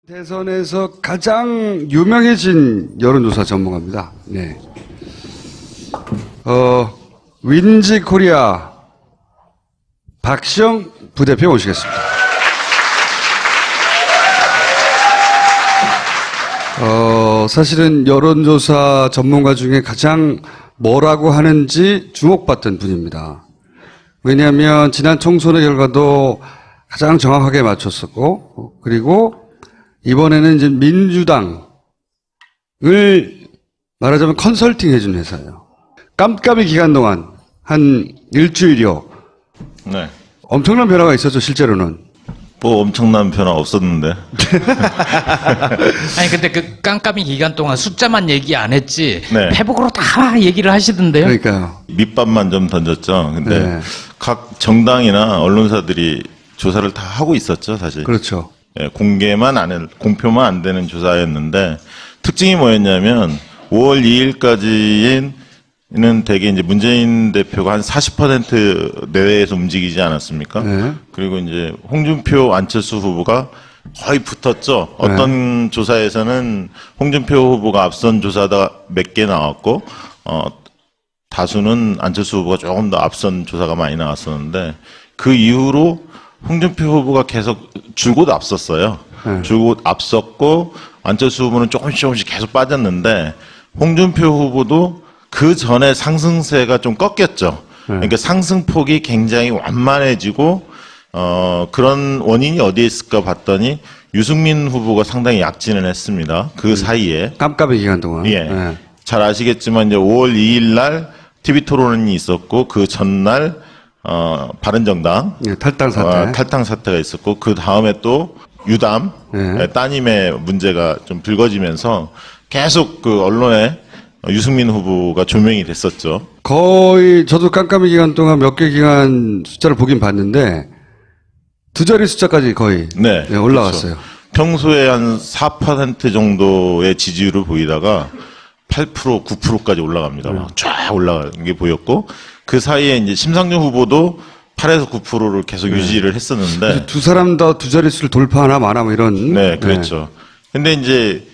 대선에서 가장 유명해진 여론조사 전문가입니다. 네. 윈지 코리아 박시영 부대표 모시겠습니다. 사실은 여론조사 전문가 중에 가장 뭐라고 하는지 주목받던 분입니다. 왜냐하면 지난 총선의 결과도 가장 정확하게 맞췄었고, 그리고 이번에는 이제 민주당을 말하자면 컨설팅 해준 회사예요. 깜깜이 기간 동안 한 일주일여. 네. 엄청난 변화가 있었죠, 실제로는. 뭐 엄청난 변화 없었는데. 아니 근데 그 깜깜이 기간 동안 숫자만 얘기 안 했지 네. 페북으로 다 얘기를 하시던데요. 그러니까요. 밑밥만 좀 던졌죠. 근데 네. 각 정당이나 언론사들이 조사를 다 하고 있었죠, 사실. 그렇죠. 예, 공표만 안 되는 조사였는데 특징이 뭐였냐면 5월 2일까지는 대개 이제 문재인 대표가 한 40% 내외에서 움직이지 않았습니까? 네. 그리고 이제 홍준표, 안철수 후보가 거의 붙었죠. 어떤 조사에서는 홍준표 후보가 앞선 조사다 몇 개 나왔고, 다수는 안철수 후보가 조금 더 앞선 조사가 많이 나왔었는데 그 이후로 홍준표 후보가 계속 줄곧 앞섰어요. 줄곧 앞섰고 안철수 후보는 조금씩 계속 빠졌는데 홍준표 후보도 그 전에 상승세가 좀 꺾였죠. 그러니까 상승폭이 굉장히 완만해지고 그런 원인이 어디에 있을까 봤더니 유승민 후보가 상당히 약진을 했습니다. 그 사이에. 깜깜이 기간 동안. 예. 네. 잘 아시겠지만 이제 5월 2일 날 TV 토론이 있었고 그 전날 바른정당 네, 탈당 사태. 탈당 사태가 있었고 그 다음에 또 유담 네. 따님의 문제가 좀 불거지면서 계속 그 언론에 유승민 후보가 조명이 됐었죠. 거의 저도 깜깜이 기간 동안 몇 개 기간 숫자를 보긴 봤는데 두 자리 숫자까지 거의 네, 올라갔어요. 그렇죠. 평소에 한 4% 정도의 지지율을 보이다가 8%, 9%까지 올라갑니다. 막 쫙 올라가는 게 보였고 그 사이에 이제 심상정 후보도 8에서 9%를 계속 유지를 했었는데 두 사람 다 두 자릿수를 돌파하나 마나 뭐 이런. 네, 그렇죠. 근데 이제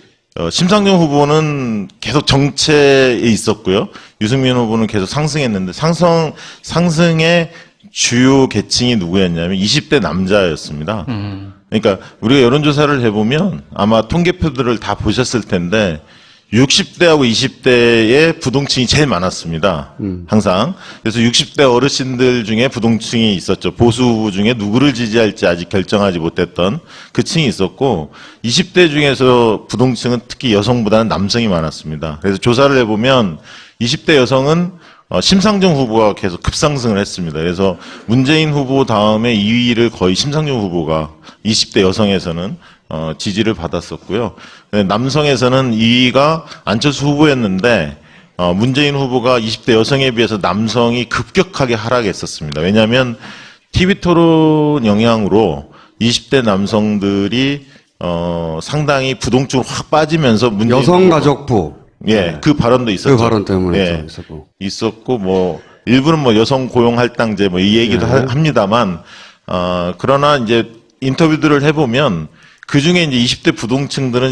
심상정 후보는 계속 정체에 있었고요. 유승민 후보는 계속 상승했는데 상승의 주요 계층이 누구였냐면 20대 남자였습니다. 그러니까 우리가 여론조사를 해보면 아마 통계표들을 다 보셨을 텐데 60대하고 20대의 부동층이 제일 많았습니다. 항상. 그래서 60대 어르신들 중에 부동층이 있었죠. 보수 후보 중에 누구를 지지할지 아직 결정하지 못했던 그 층이 있었고 20대 중에서 부동층은 특히 여성보다는 남성이 많았습니다. 그래서 조사를 해보면 20대 여성은 심상정 후보가 계속 급상승을 했습니다. 그래서 문재인 후보 다음에 2위를 거의 심상정 후보가 20대 여성에서는 지지를 받았었고요. 남성에서는 2위가 안철수 후보였는데 문재인 후보가 20대 여성에 비해서 남성이 급격하게 하락했었습니다. 왜냐하면 TV 토론 영향으로 20대 남성들이 상당히 부동층으로 확 빠지면서 문재인 여성가족부. 예, 그 발언도 있었죠. 그 발언 때문에 예, 있었고. 있었고 뭐 일부는 뭐 여성 고용 할당제 뭐 이 얘기도 합니다만 그러나 이제 인터뷰들을 해보면 그 중에 이제 20대 부동층들은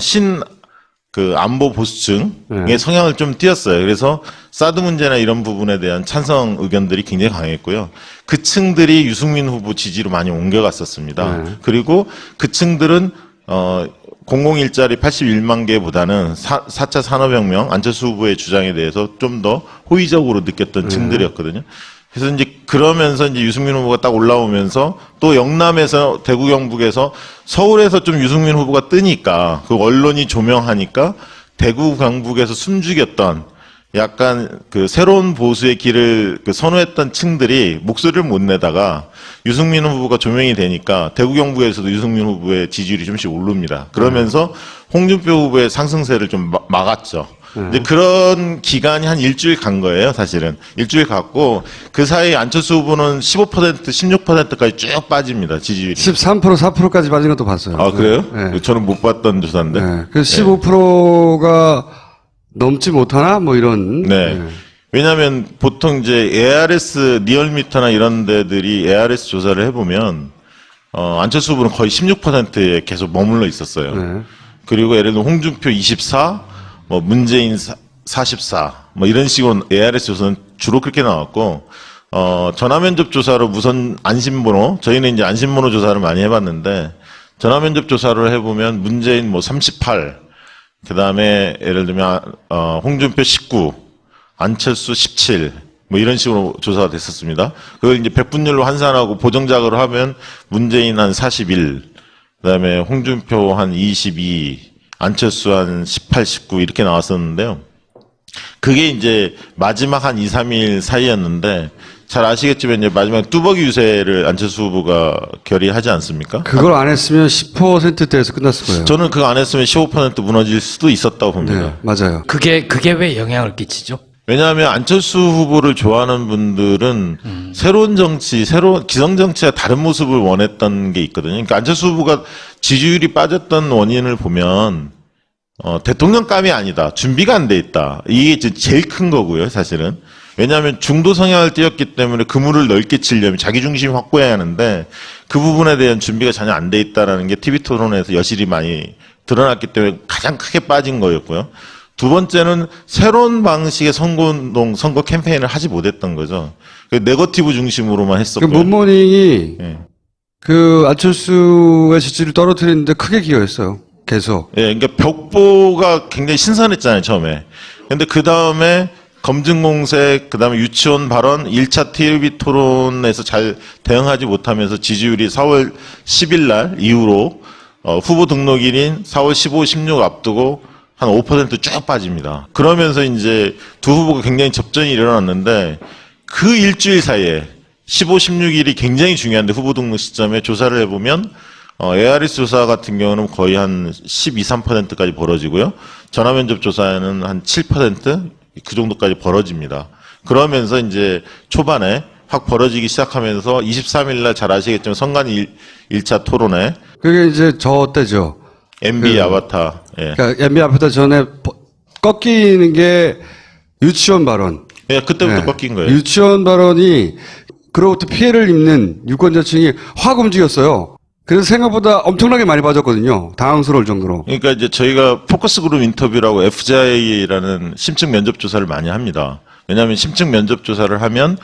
그 안보 보수층의 성향을 좀 띄었어요. 그래서 사드 문제나 이런 부분에 대한 찬성 의견들이 굉장히 강했고요. 그 층들이 유승민 후보 지지로 많이 옮겨갔었습니다. 그리고 그 층들은 공공일자리 81만 개보다는 4차 산업혁명 안철수 후보의 주장에 대해서 좀 더 호의적으로 느꼈던 층들이었거든요. 그래서 이제 그러면서 이제 유승민 후보가 딱 올라오면서 또 영남에서 대구 경북에서 서울에서 좀 유승민 후보가 뜨니까 그 언론이 조명하니까 대구 경북에서 숨죽였던 약간 그 새로운 보수의 길을 그 선호했던 층들이 목소리를 못 내다가 유승민 후보가 조명이 되니까 대구 경북에서도 유승민 후보의 지지율이 좀씩 오릅니다. 그러면서 홍준표 후보의 상승세를 좀 막았죠. 이제 그런 기간이 한 일주일 간 거예요, 사실은. 일주일 갔고, 그 사이 안철수 후보는 15%, 16%까지 쭉 빠집니다, 지지율이. 13%, 4%까지 빠진 것도 봤어요. 아, 그래요? 네. 저는 못 봤던 조사인데. 네. 그래서 15%가 넘지 못하나? 뭐 이런. 네. 왜냐하면 보통 이제 ARS 리얼미터나 이런 데들이 ARS 조사를 해보면 안철수 후보는 거의 16%에 계속 머물러 있었어요. 네. 그리고 예를 들면 홍준표 24, 뭐 문재인 44, 뭐 이런 식으로 ARS 조사는 주로 그렇게 나왔고, 전화면접 조사로 무선 안심번호, 저희는 이제 안심번호 조사를 많이 해봤는데, 전화면접 조사를 해보면 문재인 뭐 38, 그 다음에 예를 들면, 홍준표 19, 안철수 17, 뭐 이런 식으로 조사가 됐었습니다. 그걸 이제 백분율로 환산하고 보정작으로 하면 문재인 한 41, 그 다음에 홍준표 한 22, 안철수 한 18, 19 이렇게 나왔었는데요. 그게 이제 마지막 한 2, 3일 사이였는데 잘 아시겠지만 이제 마지막 뚜벅이 유세를 안철수 후보가 결의하지 않습니까? 그걸 안 했으면 10%대에서 끝났을 거예요. 저는 그거 안 했으면 15% 무너질 수도 있었다고 봅니다. 네, 맞아요. 그게 왜 영향을 끼치죠? 왜냐하면 안철수 후보를 좋아하는 분들은 새로운 정치, 새로운 기성정치와 다른 모습을 원했던 게 있거든요. 그러니까 안철수 후보가 지지율이 빠졌던 원인을 보면 대통령감이 아니다. 준비가 안 돼 있다. 이게 제일 큰 거고요, 사실은. 왜냐하면 중도 성향을 띄었기 때문에 그물을 넓게 치려면 자기중심 확보해야 하는데 그 부분에 대한 준비가 전혀 안 돼 있다라는 게 TV 토론에서 여실히 많이 드러났기 때문에 가장 크게 빠진 거였고요. 두 번째는 새로운 방식의 선거운동, 선거 캠페인을 하지 못했던 거죠. 네거티브 중심으로만 그 했었고요. 문모닝이 예. 그 안철수의 지지를 떨어뜨리는데 크게 기여했어요. 계속. 예, 그러니까 벽보가 굉장히 신선했잖아요, 처음에. 근데 그 다음에 검증공색, 그 다음에 유치원 발언, 1차 TV 토론에서 잘 대응하지 못하면서 지지율이 4월 10일 날 이후로 후보 등록일인 4월 15, 16 앞두고 한 5%쭉 빠집니다. 그러면서 이제 두 후보가 굉장히 접전이 일어났는데 그 일주일 사이에 15, 16일이 굉장히 중요한데 후보 등록 시점에 조사를 해보면 ARS 조사 같은 경우는 거의 한 12, 3%까지 벌어지고요. 전화면접 조사에는 한 7%? 그 정도까지 벌어집니다. 그러면서 이제 초반에 확 벌어지기 시작하면서 23일 날 잘 아시겠지만 선관 1차 토론회 그게 이제 저 때죠. MB 아바타 예. 그러니까 MB 앞에다 전에 꺾이는 게 유치원 발언. 예, 그때부터 네. 꺾인 거예요. 유치원 발언이 그로부터 피해를 입는 유권자층이 확 움직였어요. 그래서 생각보다 엄청나게 많이 빠졌거든요. 당황스러울 정도로. 그러니까 이제 저희가 포커스 그룹 인터뷰라고 FJ라는 심층 면접 조사를 많이 합니다. 왜냐하면 심층 면접 조사를 하면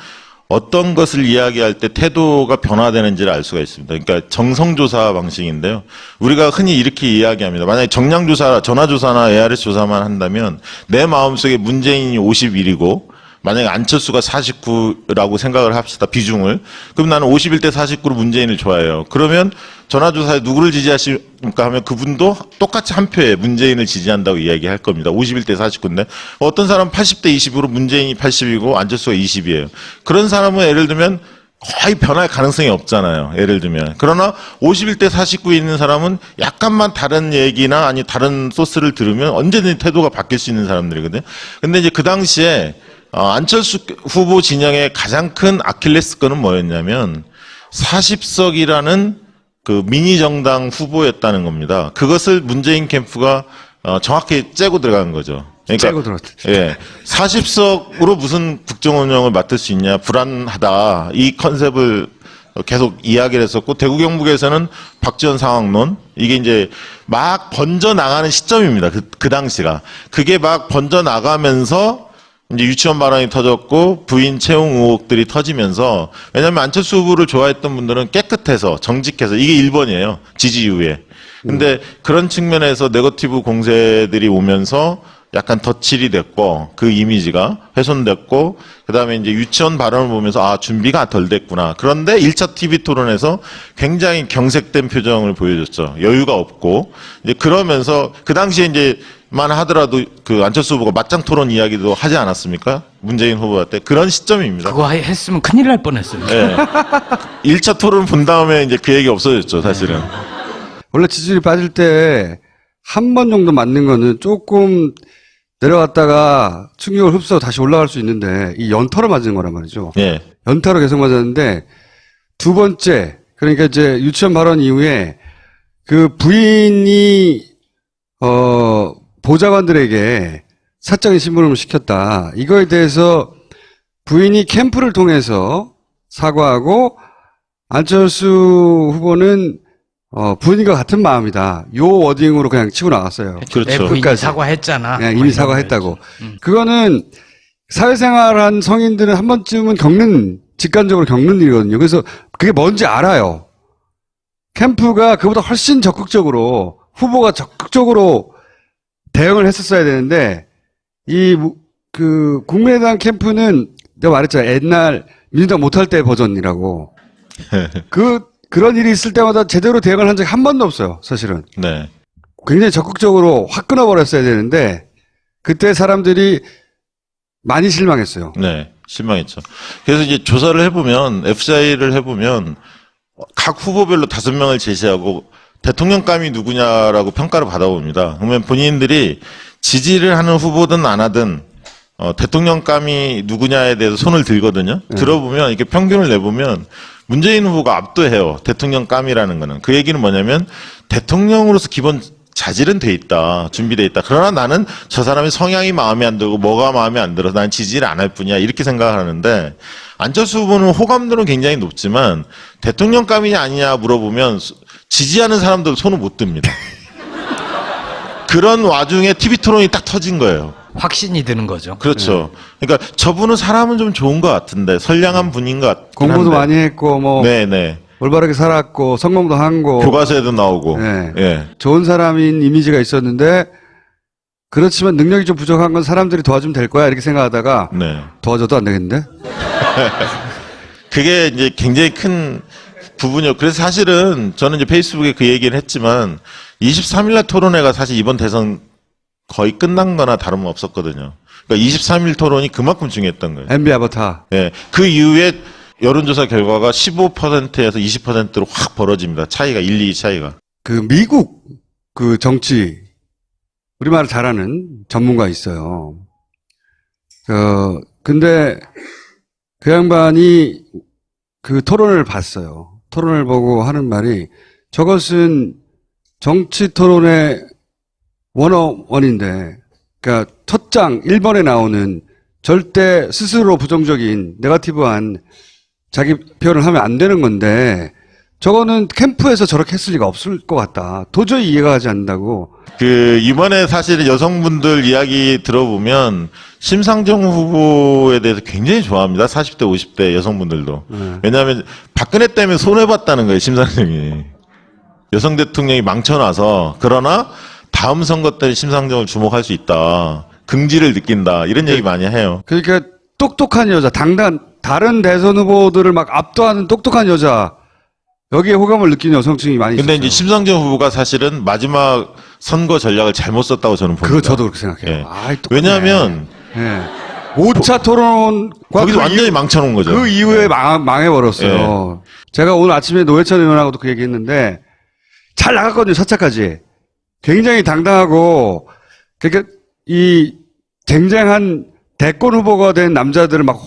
어떤 것을 이야기할 때 태도가 변화되는지를 알 수가 있습니다. 그러니까 정성조사 방식인데요. 우리가 흔히 이렇게 이야기합니다. 만약에 정량조사, 전화조사나 ARS 조사만 한다면 내 마음속에 문재인이 51이고 만약에 안철수가 49라고 생각을 합시다. 비중을. 그럼 나는 51대 49로 문재인을 좋아해요. 그러면 전화조사에 누구를 지지하십니까 하면 그분도 똑같이 한 표에 문재인을 지지한다고 이야기할 겁니다. 51대 49인데 어떤 사람은 80대 20으로 문재인이 80이고 안철수가 20이에요. 그런 사람은 예를 들면 거의 변할 가능성이 없잖아요. 예를 들면. 그러나 51대 49에 있는 사람은 약간만 다른 얘기나 아니 다른 소스를 들으면 언제든지 태도가 바뀔 수 있는 사람들이거든요. 근데 이제 그 당시에 안철수 후보 진영의 가장 큰 아킬레스건은 뭐였냐면 40석이라는 그 미니 정당 후보였다는 겁니다. 그것을 문재인 캠프가 정확히 째고 들어간 거죠. 그러니까 째고 들어갔죠. 예, 40석으로 무슨 국정 운영을 맡을 수 있냐 불안하다 이 컨셉을 계속 이야기를 했었고 대구 경북에서는 박지원 상황론 이게 이제 막 번져 나가는 시점입니다. 그 당시가 그게 막 번져 나가면서 이제 유치원 발언이 터졌고 부인 채용 의혹들이 터지면서 왜냐하면 안철수 후보를 좋아했던 분들은 깨끗해서 정직해서 이게 1번이에요. 지지 이후에. 근데 그런 측면에서 네거티브 공세들이 오면서 약간 덧칠이 됐고 그 이미지가 훼손됐고 그다음에 이제 유치원 발언을 보면서 준비가 덜 됐구나. 그런데 1차 TV 토론에서 굉장히 경색된 표정을 보여줬죠. 여유가 없고 이제 그러면서 그 당시에 이제 만 하더라도 그 안철수 후보가 맞짱 토론 이야기도 하지 않았습니까? 문재인 후보한테 그런 시점입니다. 그거 했으면 큰일 날 뻔했어요. 네. 1차 토론 본 다음에 이제 그 얘기 없어졌죠, 사실은. 원래 지지율이 빠질 때 한 번 정도 맞는 거는 조금 내려갔다가 충격을 흡수하고 다시 올라갈 수 있는데 이 연타로 맞은 거란 말이죠. 예. 연타로 계속 맞았는데 두 번째 그러니까 이제 유치원 발언 이후에 그 부인이 보좌관들에게 사적인 심부름을 시켰다. 이거에 대해서 부인이 캠프를 통해서 사과하고 안철수 후보는 부인과 같은 마음이다. 요 워딩으로 그냥 치고 나갔어요. 그렇죠. 내 부인이 끝까지. 사과했잖아. 그냥 뭐 이미 이런 사과했다고. 거였지. 그거는 사회생활한 성인들은 한 번쯤은 직관적으로 겪는 일이거든요. 그래서 그게 뭔지 알아요. 캠프가 그보다 훨씬 적극적으로, 후보가 적극적으로 대응을 했었어야 되는데, 국민의당 캠프는 내가 말했잖아. 옛날 민주당 못할 때 버전이라고. 그런 일이 있을 때마다 제대로 대응을 한 적이 한 번도 없어요. 사실은. 네. 굉장히 적극적으로 확 끊어버렸어야 되는데, 그때 사람들이 많이 실망했어요. 네. 실망했죠. 그래서 이제 조사를 해보면, FCI를 해보면, 각 후보별로 5명을 제시하고 대통령감이 누구냐라고 평가를 받아봅니다. 그러면 본인들이 지지를 하는 후보든 안 하든 대통령감이 누구냐에 대해서 손을 들거든요. 들어보면 이렇게 평균을 내보면 문재인 후보가 압도해요. 대통령감이라는 거는. 그 얘기는 뭐냐면 대통령으로서 기본 자질은 돼 있다. 준비돼 있다. 그러나 나는 저 사람의 성향이 마음에 안 들고 뭐가 마음에 안 들어서 난 지지를 안 할 뿐이야. 이렇게 생각을 하는데 안철수 후보는 호감도는 굉장히 높지만 대통령감이냐 아니냐 물어보면 지지하는 사람들 손을 못 듭니다. 그런 와중에 TV 토론이 딱 터진 거예요. 확신이 드는 거죠. 그렇죠. 그러니까 저분은 사람은 좀 좋은 것 같은데 선량한 분인 것 같긴 공부도 한데. 많이 했고, 네네. 올바르게 살았고, 성공도 한 거. 교과서에도 나오고. 네. 예. 좋은 사람인 이미지가 있었는데, 그렇지만 능력이 좀 부족한 건 사람들이 도와주면 될 거야. 이렇게 생각하다가, 네. 도와줘도 안 되겠는데? 그게 이제 굉장히 큰 부분이요. 그래서 사실은 저는 이제 페이스북에 그 얘기를 했지만 23일날 토론회가 사실 이번 대선 거의 끝난 거나 다름없었거든요. 그러니까 23일 토론이 그만큼 중요했던 거예요. MB 아바타. 예. 그 이후에 여론조사 결과가 15%에서 20%로 확 벌어집니다. 차이가, 1, 2 차이가. 미국, 정치, 우리말을 잘하는 전문가 있어요. 근데 그 양반이 그 토론을 봤어요. 토론을 보고 하는 말이 저것은 정치 토론의 101인데, 그러니까 첫 장 1번에 나오는 절대 스스로 부정적인 네거티브한 자기 표현을 하면 안 되는 건데 저거는 캠프에서 저렇게 했을 리가 없을 것 같다. 도저히 이해가 가지 않는다고. 이번에 사실 여성분들 이야기 들어보면 심상정 후보에 대해서 굉장히 좋아합니다. 40대, 50대 여성분들도. 왜냐하면 박근혜 때문에 손해봤다는 거예요, 심상정이. 여성 대통령이 망쳐놔서. 그러나 다음 선거 때 심상정을 주목할 수 있다. 긍지를 느낀다. 이런 얘기 많이 해요. 그러니까 똑똑한 여자, 다른 대선 후보들을 막 압도하는 똑똑한 여자, 여기에 호감을 느끼는 여성층이 많이 근데 있어요. 이제 심상정 후보가 사실은 마지막 선거 전략을 잘못 썼다고 저는 봅니다. 그거 저도 그렇게 생각해요. 예. 아이, 똑똑하네. 왜냐하면 예. 5차 토론과 거기서 완전히 망쳐놓은 거죠. 그 이후에 망해버렸어요. 제가 오늘 아침에 노회찬 의원하고도 그 얘기했는데 잘 나갔거든요. 4차까지. 굉장히 당당하고 그러니까 이 쟁쟁한 대권 후보가 된 남자들을 막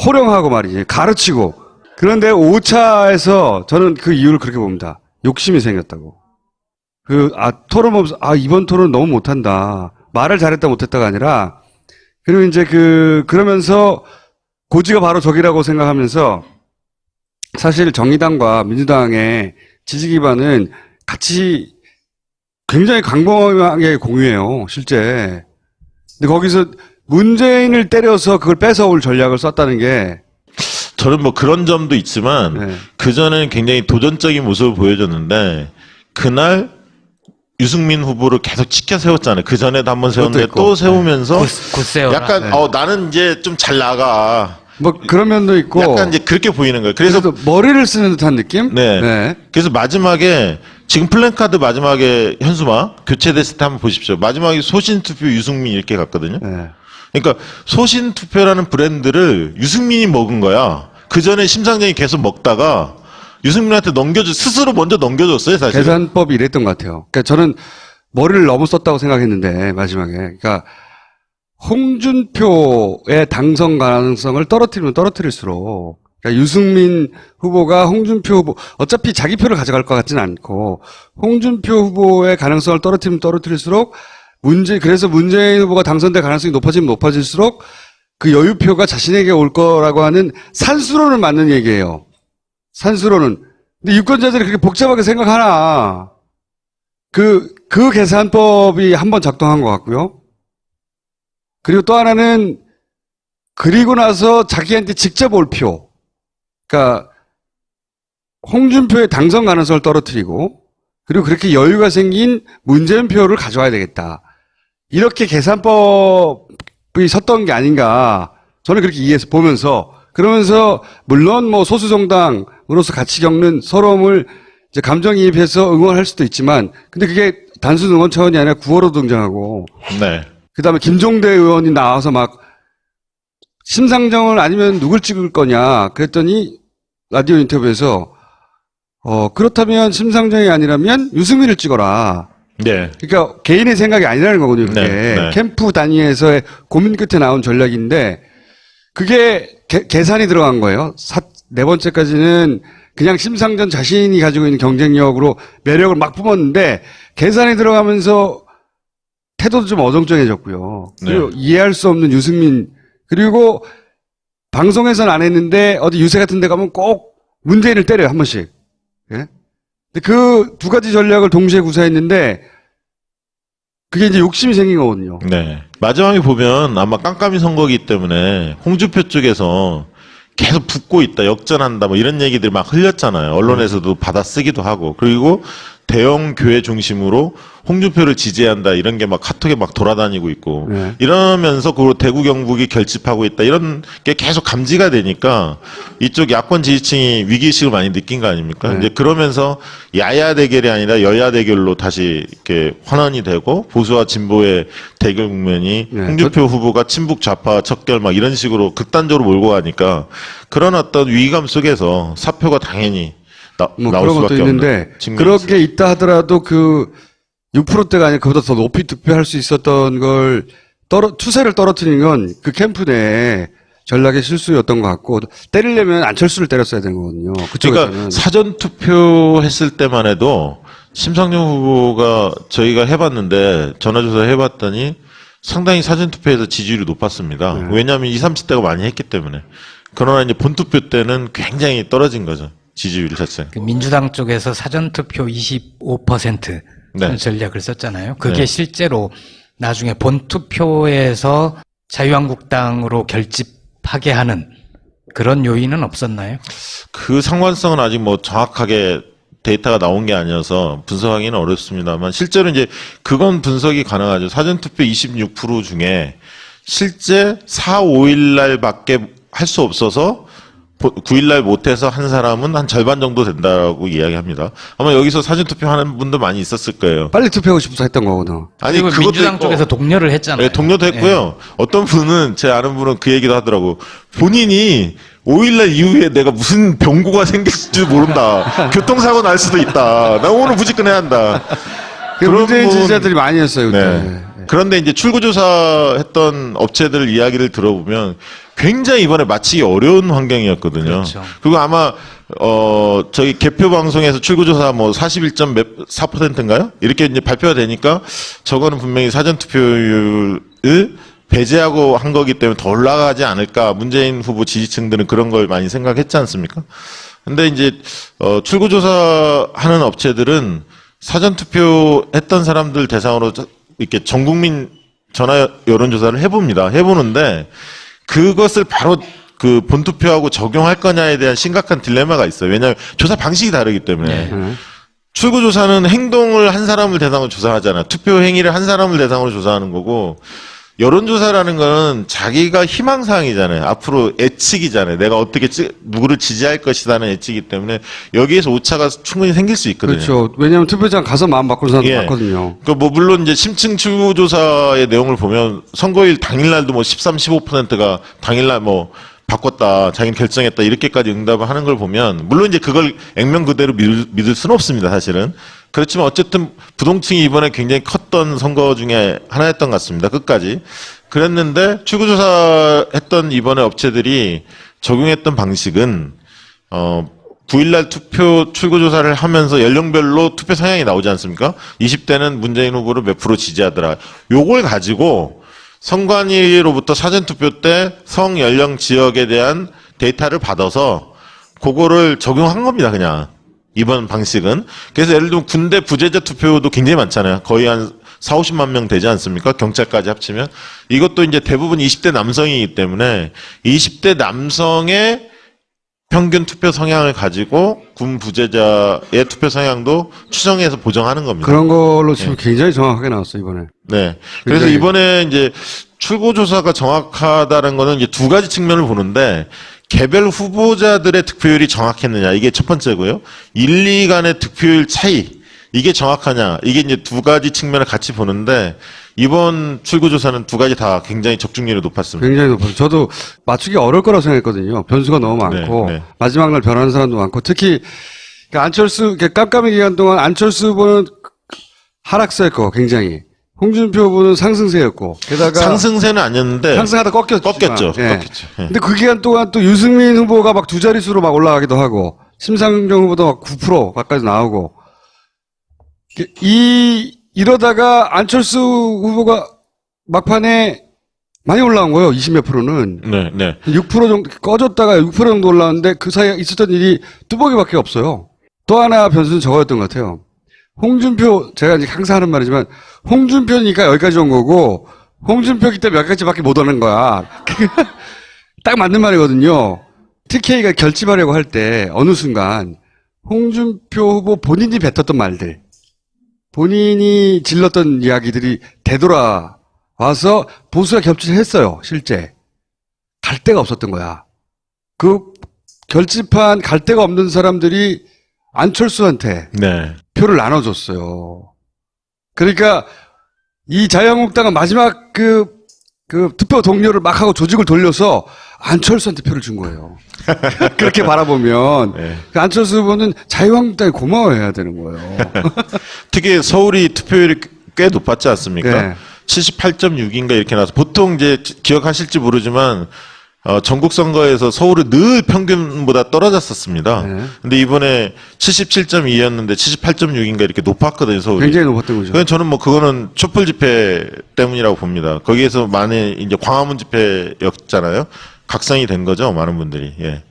호령하고 말이지. 가르치고. 그런데 5차에서 저는 그 이유를 그렇게 봅니다. 욕심이 생겼다고. 토론 보면서, 이번 토론 너무 못한다. 말을 잘했다 못했다가 아니라, 그리고 이제 그러면서 고지가 바로 저기라고 생각하면서 사실 정의당과 민주당의 지지 기반은 같이 굉장히 광범하게 공유해요, 실제. 근데 거기서 문재인을 때려서 그걸 뺏어올 전략을 썼다는 게 저는 뭐 그런 점도 있지만 네. 그전에는 굉장히 도전적인 모습을 보여줬는데 그날 유승민 후보를 계속 치켜 세웠잖아요. 그전에도 한번 세웠는데 그것도 있고. 또 세우면서 곧 세워라. 약간 네. 나는 이제 좀 잘 나가. 뭐 그런 면도 있고 약간 이제 그렇게 보이는 거예요. 그래서 그래서 머리를 쓰는 듯한 느낌? 네. 그래서 마지막에 지금 플랜카드 마지막에 현수막 교체됐을 때 한번 보십시오. 마지막에 소신 투표 유승민 이렇게 갔거든요. 네. 그러니까 소신 투표라는 브랜드를 유승민이 먹은 거야. 그 전에 심상정이 계속 먹다가 유승민한테 스스로 먼저 넘겨줬어요, 사실. 계산법이 이랬던 것 같아요. 그러니까 저는 머리를 너무 썼다고 생각했는데 마지막에 그러니까 홍준표의 당선 가능성을 떨어뜨리면 떨어뜨릴수록 그러니까 유승민 후보가 홍준표 후보 어차피 자기 표를 가져갈 것 같지는 않고 홍준표 후보의 가능성을 떨어뜨리면 떨어뜨릴수록 그래서 문재인 후보가 당선될 가능성이 높아지면 높아질수록 그 여유표가 자신에게 올 거라고 하는 산수론을 맞는 얘기예요. 산수로는. 근데 유권자들이 그렇게 복잡하게 생각하나. 그 계산법이 한번 작동한 것 같고요. 그리고 또 하나는 그리고 나서 자기한테 직접 올 표. 그러니까 홍준표의 당선 가능성을 떨어뜨리고 그리고 그렇게 여유가 생긴 문재인 표를 가져와야 되겠다. 이렇게 계산법이 섰던 게 아닌가. 저는 그렇게 이해해서 보면서 그러면서 물론 뭐 소수 정당으로서 같이 겪는 서러움을 이제 감정이입해서 응원할 수도 있지만 근데 그게 단순 응원 차원이 아니라 구호로 등장하고 네. 그다음에 김종대 의원이 나와서 막 심상정을 아니면 누굴 찍을 거냐 그랬더니 라디오 인터뷰에서 그렇다면 심상정이 아니라면 유승민을 찍어라. 네. 그러니까 개인의 생각이 아니라는 거거든요. 그게 네. 캠프 단위에서의 고민 끝에 나온 전략인데 그게 계산이 들어간 거예요. 네 번째까지는 그냥 심상정 자신이 가지고 있는 경쟁력으로 매력을 막 뿜었는데 계산이 들어가면서 태도도 좀 어정쩡해졌고요. 그리고 네. 이해할 수 없는 유승민 그리고 방송에서는 안 했는데 어디 유세 같은 데 가면 꼭 문재인을 때려요. 한 번씩. 예? 근데 그 두 가지 전략을 동시에 구사했는데 그게 이제 욕심이 생긴 거거든요. 네. 마지막에 보면 아마 깜깜이 선거기 때문에 홍준표 쪽에서 계속 붙고 있다, 역전한다, 뭐 이런 얘기들이 막 흘렸잖아요. 언론에서도 받아쓰기도 하고. 그리고 대형 교회 중심으로 홍준표를 지지한다, 이런 게 막 카톡에 막 돌아다니고 있고. 네. 이러면서 그 대구 경북이 결집하고 있다, 이런 게 계속 감지가 되니까 이쪽 야권 지지층이 위기의식을 많이 느낀 거 아닙니까? 네. 이제 그러면서 야야 대결이 아니라 여야 대결로 다시 이렇게 환원이 되고 보수와 진보의 대결 국면이 네. 홍준표 후보가 친북 좌파 척결 막 이런 식으로 극단적으로 몰고 가니까 그런 어떤 위기감 속에서 사표가 당연히 뭐 나올 그런 것도 수밖에 있는데 없는 측면이 그런 있어요. 게 있다 하더라도 그 6%대가 아니라 그보다 더 높이 득표할 수 있었던 걸 추세를 떨어뜨리는 건 그 캠프 내에 전략의 실수였던 것 같고 때리려면 안철수를 때렸어야 되는 거거든요. 그쪽에서는. 그러니까 사전 투표했을 때만 해도 심상정 후보가 저희가 해봤는데 전화조사 해봤더니 상당히 사전 투표에서 지지율이 높았습니다. 네. 왜냐하면 20, 30대가 많이 했기 때문에. 그러나 이제 본투표 때는 굉장히 떨어진 거죠. 지지율 자체. 그 민주당 쪽에서 사전투표 25% 네. 전략을 썼잖아요. 그게 네. 실제로 나중에 본투표에서 자유한국당으로 결집하게 하는 그런 요인은 없었나요? 그 상관성은 아직 뭐 정확하게 데이터가 나온 게 아니어서 분석하기는 어렵습니다만 실제로 이제 그건 분석이 가능하죠. 사전투표 26% 중에 실제 4, 5일 날밖에 할 수 없어서 9일날 못해서 한 사람은 한 절반 정도 된다고 이야기합니다. 아마 여기서 사전투표 하는 분도 많이 있었을 거예요. 빨리 투표하고 싶어서 했던 거거든. 아니, 그리고 그것도 민주당 있고, 쪽에서 독려를 했잖아요. 네, 동료도 했고요. 어떤 분은, 제 아는 분은 그 얘기도 하더라고. 본인이 5일날 이후에 내가 무슨 병고가 생길지도 모른다. 교통사고 날 수도 있다. 나 오늘 무조건 해야 한다. 문재인 분- 지지자들이 많이 했어요. 그때. 네. 그런데 이제 출구조사 했던 업체들 이야기를 들어보면 굉장히 이번에 맞히기 어려운 환경이었거든요. 그렇죠. 그리고 아마, 저기 개표 방송에서 출구조사 뭐 41.4%인가요? 이렇게 이제 발표가 되니까 저거는 분명히 사전투표율을 배제하고 한 거기 때문에 더 올라가지 않을까. 문재인 후보 지지층들은 그런 걸 많이 생각했지 않습니까? 근데 이제, 출구조사 하는 업체들은 사전투표 했던 사람들 대상으로 이렇게 전 국민 전화 여론조사를 해봅니다. 해보는데 그것을 바로 그 본투표하고 적용할 거냐에 대한 심각한 딜레마가 있어요. 왜냐하면 조사 방식이 다르기 때문에. 네. 출구조사는 행동을 한 사람을 대상으로 조사하잖아요. 투표 행위를 한 사람을 대상으로 조사하는 거고 여론조사라는 거는 자기가 희망사항이잖아요. 앞으로 예측이잖아요. 내가 어떻게 누구를 지지할 것이라는 예측이기 때문에 여기에서 오차가 충분히 생길 수 있거든요. 그렇죠. 왜냐하면 투표장 가서 마음 바꾸는 사람도 예. 많거든요. 그 뭐 물론 이제 심층 출구조사의 내용을 보면 선거일 당일날도 뭐 13, 15%가 당일날 뭐 바꿨다, 자기는 결정했다 이렇게까지 응답을 하는 걸 보면 물론 이제 그걸 액면 그대로 믿을 수는 없습니다, 사실은. 그렇지만 어쨌든 부동층이 이번에 굉장히 컸던 선거 중에 하나였던 것 같습니다. 끝까지. 그랬는데 출구조사 했던 이번에 업체들이 적용했던 방식은 9일날 투표 출구조사를 하면서 연령별로 투표 성향이 나오지 않습니까? 20대는 문재인 후보를 몇 프로 지지하더라. 요걸 가지고 선관위로부터 사전투표 때 성, 연령, 지역에 대한 데이터를 받아서 그거를 적용한 겁니다, 그냥. 이번 방식은. 그래서 예를 들면 군대 부재자 투표도 굉장히 많잖아요. 거의 한 4, 50만 명 되지 않습니까? 경찰까지 합치면. 이것도 이제 대부분 20대 남성이기 때문에 20대 남성의 평균 투표 성향을 가지고 군 부재자의 투표 성향도 추정해서 보정하는 겁니다. 그런 걸로 지금 굉장히 정확하게 나왔어요, 이번에. 네. 그래서 굉장히- 이번에 이제 출구조사가 정확하다는 거는 이제 두 가지 측면을 보는데 개별 후보자들의 득표율이 정확했느냐. 이게 첫 번째고요. 1, 2 간의 득표율 차이. 이게 정확하냐. 이게 이제 두 가지 측면을 같이 보는데 이번 출구조사는 두 가지 다 굉장히 적중률이 높았습니다. 굉장히 높아요. 저도 맞추기 어려울 거라고 생각했거든요. 변수가 너무 많고 네, 네. 마지막 날 변하는 사람도 많고 특히 안철수 깜깜이 기간 동안 안철수 후보는 하락세였고 굉장히 홍준표 후보는 상승세였고 게다가 상승세는 아니었는데 상승하다 꺾였죠. 꺾였죠. 예. 꺾였죠. 예. 근데 그 기간 동안 또 유승민 후보가 막 두 자릿수로 막 올라가기도 하고 심상정 후보도 막 9% 가까이 나오고 이러다가 안철수 후보가 막판에 많이 올라온 거예요. 20몇 프로는. 네, 네. 6% 정도 꺼졌다가 6% 정도 올라왔는데 그 사이에 있었던 일이 뚜벅이밖에 없어요. 또 하나 변수는 저거였던 것 같아요. 홍준표 제가 이제 항상 하는 말이지만 홍준표니까 여기까지 온 거고 홍준표기 때문에 여기까지밖에 못 오는 거야. 딱 맞는 말이거든요. TK가 결집하려고 할 때 어느 순간 홍준표 후보 본인이 뱉었던 말들 본인이 질렀던 이야기들이 되돌아와서 보수가 겹치를 했어요. 실제. 갈 데가 없었던 거야. 그 결집한 갈 데가 없는 사람들이 안철수한테 네. 표를 나눠줬어요. 그러니까 이 자유한국당은 마지막 그 투표 동료를 막 하고 조직을 돌려서 안철수한테 표를 준 거예요. 그렇게 바라보면 네. 그 안철수 후보는 자유한국당에 고마워해야 되는 거예요. 특히 서울이 투표율이 꽤 높았지 않습니까? 네. 78.6인가 이렇게 나와서 보통 이제 기억하실지 모르지만 전국 선거에서 서울은 늘 평균보다 떨어졌었습니다. 네. 근데 이번에 77.2였는데 78.6인가 이렇게 높았거든요, 서울이. 굉장히 높았던 거죠. 그건 저는 뭐 그거는 촛불 집회 때문이라고 봅니다. 거기에서 많이 이제 광화문 집회였잖아요. 각성이 된 거죠, 많은 분들이. 예.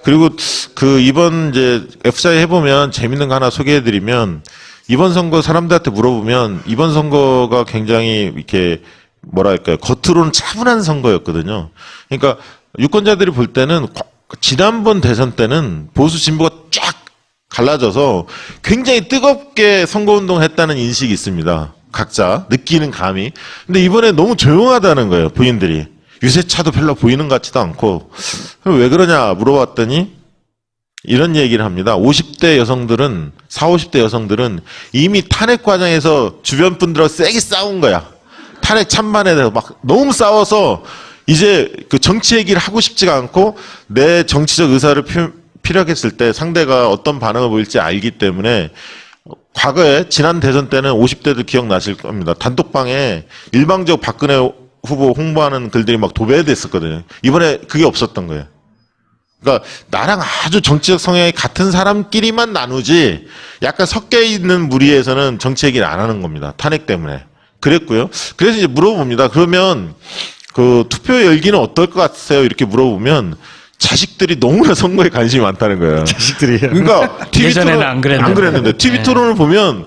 그리고 그 이번 이제 F사에 해보면 재밌는 거 하나 소개해드리면 이번 선거 사람들한테 물어보면 이번 선거가 굉장히 이렇게 뭐랄까요. 겉으로는 차분한 선거였거든요. 그러니까 유권자들이 볼 때는 지난번 대선 때는 보수 진보가 쫙 갈라져서 굉장히 뜨겁게 선거운동을 했다는 인식이 있습니다. 각자 느끼는 감이. 근데 이번에 너무 조용하다는 거예요. 부인들이. 유세차도 별로 보이는 것 같지도 않고. 그럼 왜 그러냐 물어봤더니 이런 얘기를 합니다. 50대 여성들은 40, 50대 여성들은 이미 탄핵 과정에서 주변 분들하고 세게 싸운 거야. 탄핵 찬반에 대해서 막 너무 싸워서 이제 그 정치 얘기를 하고 싶지가 않고 내 정치적 의사를 피력했을 때 상대가 어떤 반응을 보일지 알기 때문에 과거에 지난 대선 때는 50대들 기억나실 겁니다. 단톡방에 일방적 박근혜 후보 홍보하는 글들이 막 도배됐었거든요. 이번에 그게 없었던 거예요. 그러니까 나랑 아주 정치적 성향이 같은 사람끼리만 나누지 약간 섞여 있는 무리에서는 정치 얘기를 안 하는 겁니다. 탄핵 때문에. 그랬고요. 그래서 이제 물어봅니다. 그러면 그 투표 열기는 어떨 것 같으세요? 이렇게 물어보면 자식들이 너무나 선거에 관심이 많다는 거예요. 자식들이요. 그러니까 TV 예전에는 토론, 안 그랬는데. 안 그랬는데 TV 네. 토론을 보면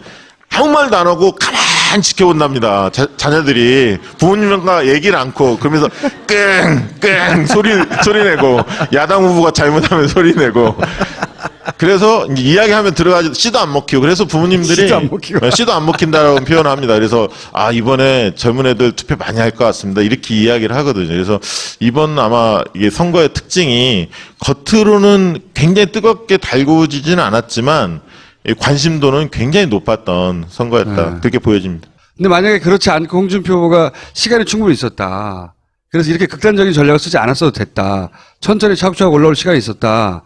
아무 말도 안 하고 가만히 지켜본답니다. 자녀들이 부모님과 얘기를 않고 그러면서 끙끙 소리 내고 야당 후보가 잘못하면 소리 내고 그래서 이제 이야기하면 들어가지 씨도 안 먹히고 그래서 부모님들이 씨도 안 먹히고. 씨도 안 먹힌다라고 표현을 합니다. 그래서 아 이번에 젊은 애들 투표 많이 할 것 같습니다. 이렇게 이야기를 하거든요. 그래서 이번 아마 이게 선거의 특징이 겉으로는 굉장히 뜨겁게 달구지지는 않았지만 이 관심도는 굉장히 높았던 선거였다. 네. 그렇게 보여집니다. 근데 만약에 그렇지 않고 홍준표 후보가 시간이 충분히 있었다. 그래서 이렇게 극단적인 전략을 쓰지 않았어도 됐다. 천천히 차곡차곡 올라올 시간이 있었다.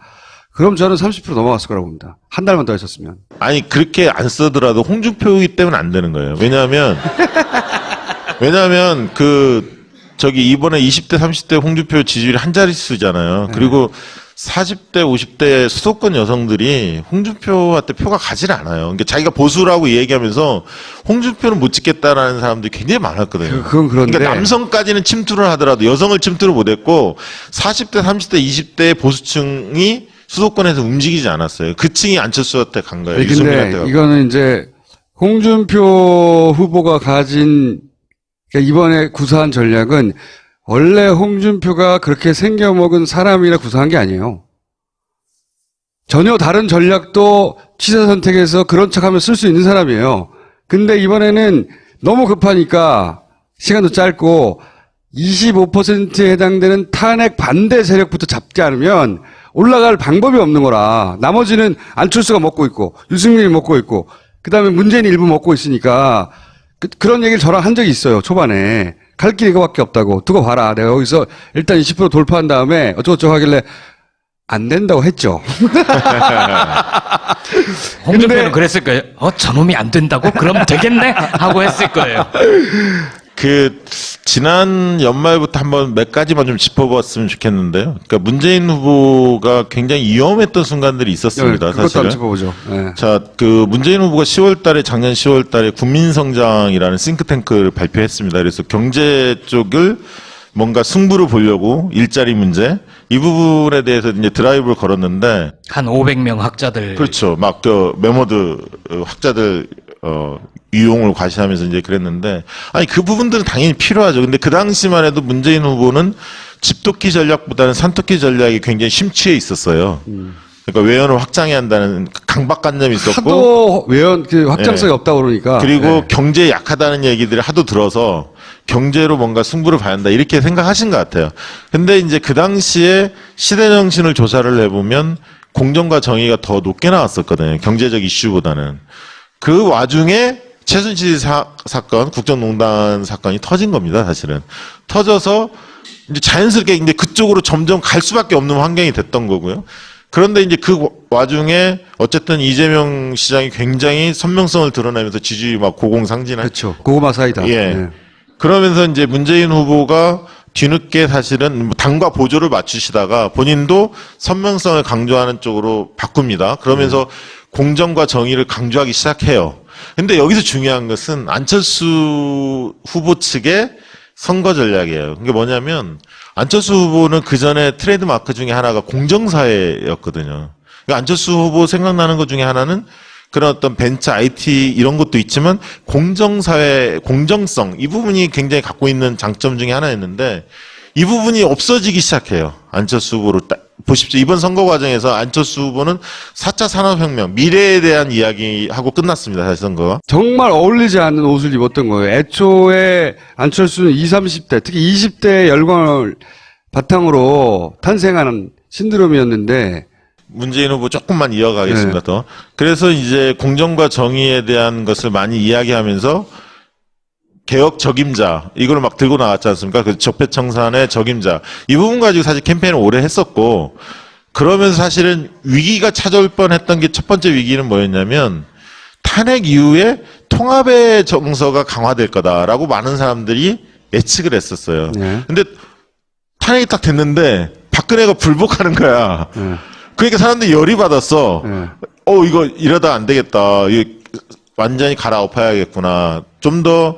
그럼 저는 30% 넘어갔을 거라고 봅니다. 한 달만 더 있었으면. 아니 그렇게 안 쓰더라도 홍준표이기 때문에 안 되는 거예요. 왜냐하면 그 저기 이번에 20대 30대 홍준표 지지율이 한 자릿수잖아요. 그리고 40대 50대 수도권 여성들이 홍준표한테 표가 가질 않아요. 그러니까 자기가 보수라고 얘기하면서 홍준표는 못 찍겠다라는 사람들이 굉장히 많았거든요. 그건 그런데. 그러니까 남성까지는 침투를 하더라도 여성을 침투를 못했고 40대 30대 20대 보수층이 수도권에서 움직이지 않았어요. 그 층이 안철수한테 간 거예요. 아니, 유승민한테 근데 간 이거는 이제 홍준표 후보가 가진 그러니까 이번에 구사한 전략은 원래 홍준표가 그렇게 생겨먹은 사람이라 구사한 게 아니에요. 전혀 다른 전략도 취사 선택에서 그런 척하면 쓸 수 있는 사람이에요. 근데 이번에는 너무 급하니까 시간도 짧고 25%에 해당되는 탄핵 반대 세력부터 잡지 않으면 올라갈 방법이 없는 거라. 나머지는 안철수가 먹고 있고 유승민이 먹고 있고 그다음에 문재인이 일부 먹고 있으니까 그런 얘기를 저랑 한 적이 있어요. 초반에. 갈 길이 이거밖에 없다고. 두고 봐라. 내가 여기서 일단 20% 돌파한 다음에 어쩌고저쩌고 하길래 안 된다고 했죠. 홍준표는 그랬을 거예요. 저놈이 안 된다고? 그럼 되겠네? 하고 했을 거예요. 그 지난 연말부터 한번 몇 가지만 좀 짚어봤으면 좋겠는데요. 그러니까 문재인 후보가 굉장히 위험했던 순간들이 있었습니다. 그것도 사실은. 한번 짚어보죠. 네. 자, 그 문재인 후보가 10월달에 작년 10월달에 국민성장이라는 싱크탱크를 발표했습니다. 그래서 경제 쪽을 뭔가 승부를 보려고 일자리 문제 이 부분에 대해서 이제 드라이브를 걸었는데 한 500명 학자들. 그렇죠. 막 그 메모드 학자들 유용을 과시하면서 이제 그랬는데 아니 그 부분들은 당연히 필요하죠. 근데 그 당시만 해도 문재인 후보는 집토끼 전략보다는 산토끼 전략이 굉장히 심취해 있었어요. 그러니까 외연을 확장해야 한다는 강박관념이 있었고 하도 외연 그 확장성이 네. 없다고 그러니까. 그리고 네. 경제에 약하다는 얘기들을 하도 들어서 경제로 뭔가 승부를 봐야 한다 이렇게 생각하신 것 같아요. 근데 이제 그 당시에 시대 정신을 조사를 해보면 공정과 정의가 더 높게 나왔었거든요. 경제적 이슈보다는. 그 와중에 최순실 사건, 국정농단 사건이 터진 겁니다, 사실은. 터져서 이제 자연스럽게 이제 그쪽으로 점점 갈 수밖에 없는 환경이 됐던 거고요. 그런데 이제 그 와중에 어쨌든 이재명 시장이 굉장히 선명성을 드러내면서 지지율이 막 고공상진한. 그렇죠. 고구마 사이다. 예. 네. 그러면서 이제 문재인 후보가 뒤늦게 사실은 당과 보조를 맞추시다가 본인도 선명성을 강조하는 쪽으로 바꿉니다. 그러면서 공정과 정의를 강조하기 시작해요. 근데 여기서 중요한 것은 안철수 후보 측의 선거 전략이에요. 그게 뭐냐면 안철수 후보는 그 전에 트레이드 마크 중에 하나가 공정사회였거든요. 그러니까 안철수 후보 생각나는 것 중에 하나는 그런 어떤 벤처, IT 이런 것도 있지만 공정사회, 공정성 이 부분이 굉장히 갖고 있는 장점 중에 하나였는데 이 부분이 없어지기 시작해요. 안철수 후보로 보십시오. 이번 선거 과정에서 안철수 후보는 4차 산업혁명, 미래에 대한 이야기하고 끝났습니다. 사실 선거가. 정말 어울리지 않는 옷을 입었던 거예요. 애초에 안철수는 20, 30대, 특히 20대의 열광을 바탕으로 탄생하는 신드롬이었는데 문재인 후보 조금만 이어가겠습니다. 네. 더. 그래서 이제 공정과 정의에 대한 것을 많이 이야기하면서 개혁 적임자 이걸 막 들고 나왔지 않습니까? 그 적폐청산의 적임자 이 부분 가지고 사실 캠페인을 오래 했었고 그러면서 사실은 위기가 찾아올 뻔했던 게 첫 번째 위기는 뭐였냐면 탄핵 이후에 통합의 정서가 강화될 거다라고 많은 사람들이 예측을 했었어요. 네. 근데 탄핵이 딱 됐는데 박근혜가 불복하는 거야. 네. 그러니까 사람들이 열이 받았어. 네. 이거 이러다 안 되겠다. 이거 완전히 갈아엎어야겠구나. 좀 더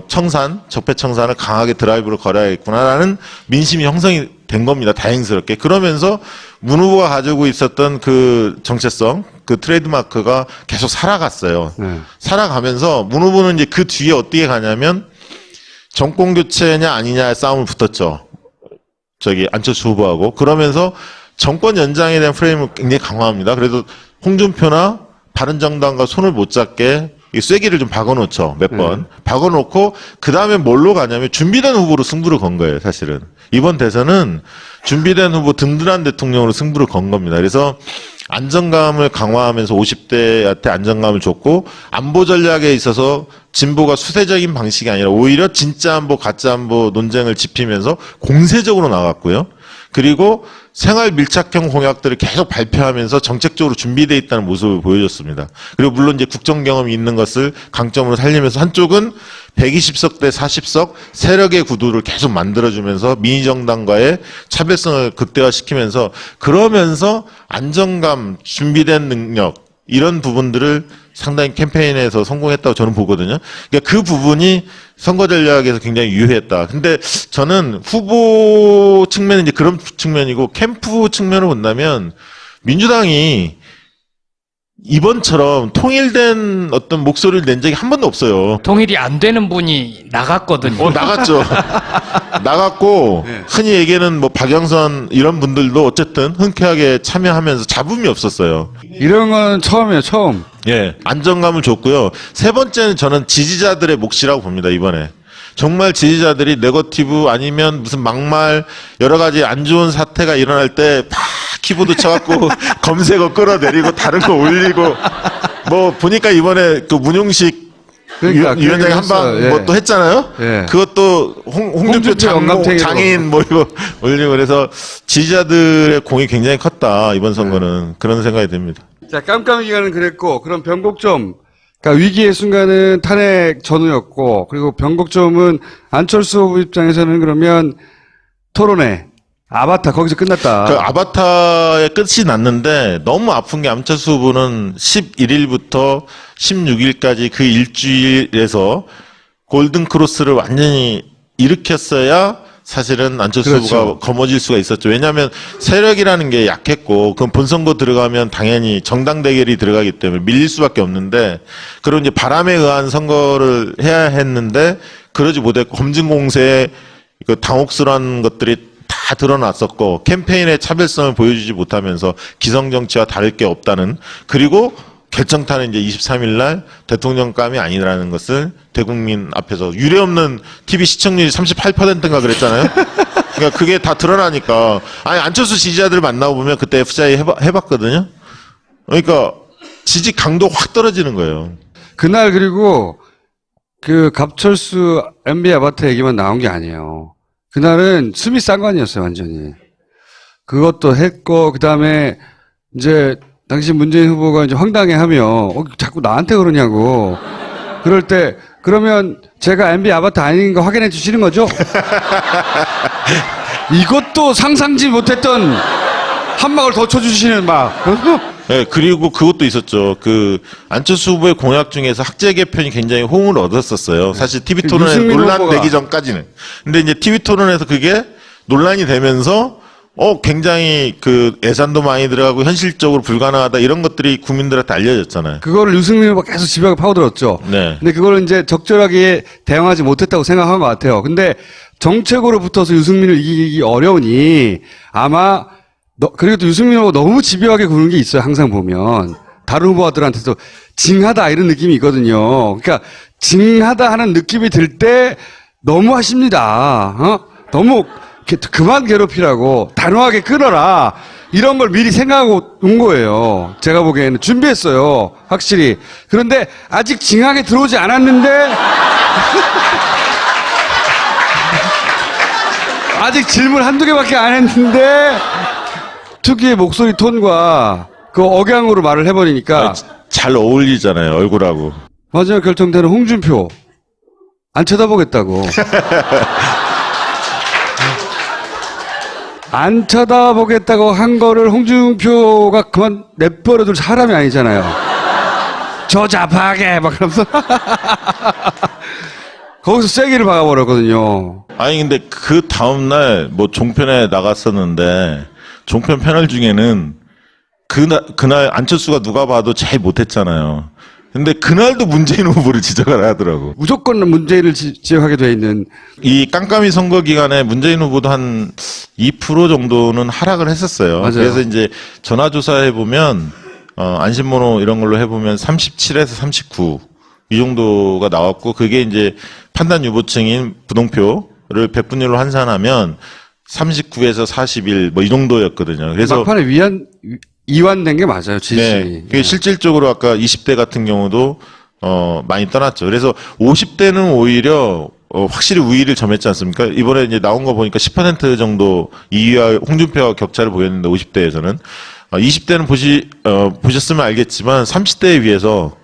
청산, 적폐청산을 강하게 드라이브를 걸어야겠구나라는 민심이 형성이 된 겁니다. 다행스럽게. 그러면서 문 후보가 가지고 있었던 그 정체성, 그 트레이드마크가 계속 살아갔어요. 네. 살아가면서 문 후보는 이제 그 뒤에 어떻게 가냐면 정권 교체냐 아니냐의 싸움을 붙었죠. 저기 안철수 후보하고. 그러면서 정권 연장에 대한 프레임을 굉장히 강화합니다. 그래도 홍준표나 바른정당과 손을 못 잡게 이 쐐기를 좀 박아놓죠. 몇 번. 박아놓고 그 다음에 뭘로 가냐면 준비된 후보로 승부를 건 거예요. 사실은. 이번 대선은 준비된 후보 든든한 대통령으로 승부를 건 겁니다. 그래서 안정감을 강화하면서 50대한테 안정감을 줬고 안보 전략에 있어서 진보가 수세적인 방식이 아니라 오히려 진짜 안보, 가짜 안보 논쟁을 짚으면서 공세적으로 나갔고요. 그리고 생활 밀착형 공약들을 계속 발표하면서 정책적으로 준비되어 있다는 모습을 보여줬습니다. 그리고 물론 이제 국정 경험이 있는 것을 강점으로 살리면서 한쪽은 120석 대 40석 세력의 구도를 계속 만들어주면서 민주정당과의 차별성을 극대화시키면서 그러면서 안정감, 준비된 능력 이런 부분들을 상당히 캠페인에서 성공했다고 저는 보거든요. 그러니까 그 부분이 선거 전략에서 굉장히 유효했다. 근데 저는 후보 측면은 이제 그런 측면이고 캠프 측면을 본다면 민주당이 이번처럼 통일된 어떤 목소리를 낸 적이 한 번도 없어요. 통일이 안 되는 분이 나갔거든요. 나갔죠. 나갔고, 흔히 얘기하는 뭐 박영선 이런 분들도 어쨌든 흔쾌하게 참여하면서 잡음이 없었어요. 이런 건 처음이에요, 처음. 예, 안정감을 줬고요. 세 번째는 저는 지지자들의 몫이라고 봅니다, 이번에. 정말 지지자들이 네거티브 아니면 무슨 막말 여러 가지 안 좋은 사태가 일어날 때 팍 키보드 쳐갖고 검색어 끌어내리고 다른 거 올리고 뭐 보니까 이번에 그 문용식 그러니까 위원장이 한방 예. 뭐 또 했잖아요. 예. 그것도 홍준표 홍준표 영감탱이로. 장인 뭐 이거 올리고 그래서 지지자들의 공이 굉장히 컸다 이번 선거는 그런 생각이 듭니다. 자, 깜깜이 기간은 그랬고, 그럼 변곡점. 그러니까 위기의 순간은 탄핵 전후였고, 그리고 변곡점은 안철수 후보 입장에서는 그러면 토론회, 아바타, 거기서 끝났다. 그 아바타의 끝이 났는데 너무 아픈 게 안철수 후보는 11일부터 16일까지 그 일주일에서 골든 크로스를 완전히 일으켰어야 사실은 안철수 그렇죠. 후보가 거머쥘 수가 있었죠. 왜냐하면 세력이라는 게 약했고 그럼 본선거 들어가면 당연히 정당 대결이 들어가기 때문에 밀릴 수밖에 없는데 그런 이제 바람에 의한 선거를 해야 했는데 그러지 못했고 검증 공세에 그 당혹스러운 것들이 다 드러났었고 캠페인의 차별성을 보여주지 못하면서 기성 정치와 다를 게 없다는 그리고 결정타는 이제 23일 날 대통령감이 아니라는 것을 대국민 앞에서 유례없는 TV 시청률이 38%인가 그랬잖아요. 그러니까 그게 다 드러나니까 아니 안철수 지지자들 만나고 보면 그때 F자이 해봤거든요. 그러니까 지지 강도 확 떨어지는 거예요. 그날 그리고 그 갑철수 MB 아바타 얘기만 나온 게 아니에요. 그날은 수미 쌍관이었어요, 완전히. 그것도 했고, 그 다음에 이제 당시 문재인 후보가 이제 황당해하며 자꾸 나한테 그러냐고. 그럴 때 그러면 제가 MB 아바타 아닌 거 확인해 주시는 거죠? 이것도 상상지 못했던 한 방울 더 쳐주시는 막. 네, 그리고 그것도 있었죠. 그 안철수 후보의 공약 중에서 학제 개편이 굉장히 호응을 얻었었어요. 사실 TV 토론에 유승민 논란 후보가- 되기 전까지는. 근데 이제 TV 토론에서 그게 논란이 되면서 굉장히 그 예산도 많이 들어가고 현실적으로 불가능하다 이런 것들이 국민들한테 알려졌잖아요. 그거를 유승민 후보가 계속 집요하게 파고들었죠. 네. 근데 그걸 이제 적절하게 대응하지 못했다고 생각한 것 같아요. 근데 정책으로 붙어서 유승민을 이기기 어려우니 아마 그리고 또 유승민 후보가 너무 집요하게 구는 게 있어요. 항상 보면. 다른 후보들한테도 징하다 이런 느낌이 있거든요. 그러니까 징하다 하는 느낌이 들 때 너무 하십니다. 너무 그만 괴롭히라고 단호하게 끊어라. 이런 걸 미리 생각하고 온 거예요. 제가 보기에는 준비했어요. 확실히. 그런데 아직 징하게 들어오지 않았는데 아직 질문 한두 개밖에 안 했는데 특유의 목소리 톤과 그 억양으로 말을 해버리니까 잘 어울리잖아요, 얼굴하고. 마지막 결정되는 홍준표 안 쳐다보겠다고. 안 쳐다보겠다고 한 거를 홍준표가 그만 내버려둘 사람이 아니잖아요. 저잡하게 막 그러면서 거기서 세기를 박아버렸거든요. 아니 근데 그 다음날 뭐 종편에 나갔었는데 종편 패널 중에는 그날 안철수가 누가 봐도 제일 못했잖아요. 근데 그날도 문재인 후보를 지적을 하더라고. 무조건 문재인을 지적하게 돼 있는. 이 깜깜이 선거 기간에 문재인 후보도 한 2% 정도는 하락을 했었어요. 맞아요. 그래서 이제 전화조사해 보면 안심번호 이런 걸로 해보면 37에서 39 이 정도가 나왔고 그게 이제 판단 유보층인 부동표를 백분율로 환산하면 39에서 41 뭐 이 정도였거든요. 그래서 막판에 이완된 게 맞아요, 지지. 네. 그게 실질적으로 아까 20대 같은 경우도 많이 떠났죠. 그래서 50대는 오히려 확실히 우위를 점했지 않습니까? 이번에 이제 나온 거 보니까 10% 정도 2위와 홍준표와 격차를 보였는데 50대에서는 20대는 보셨으면 알겠지만 30대에 비해서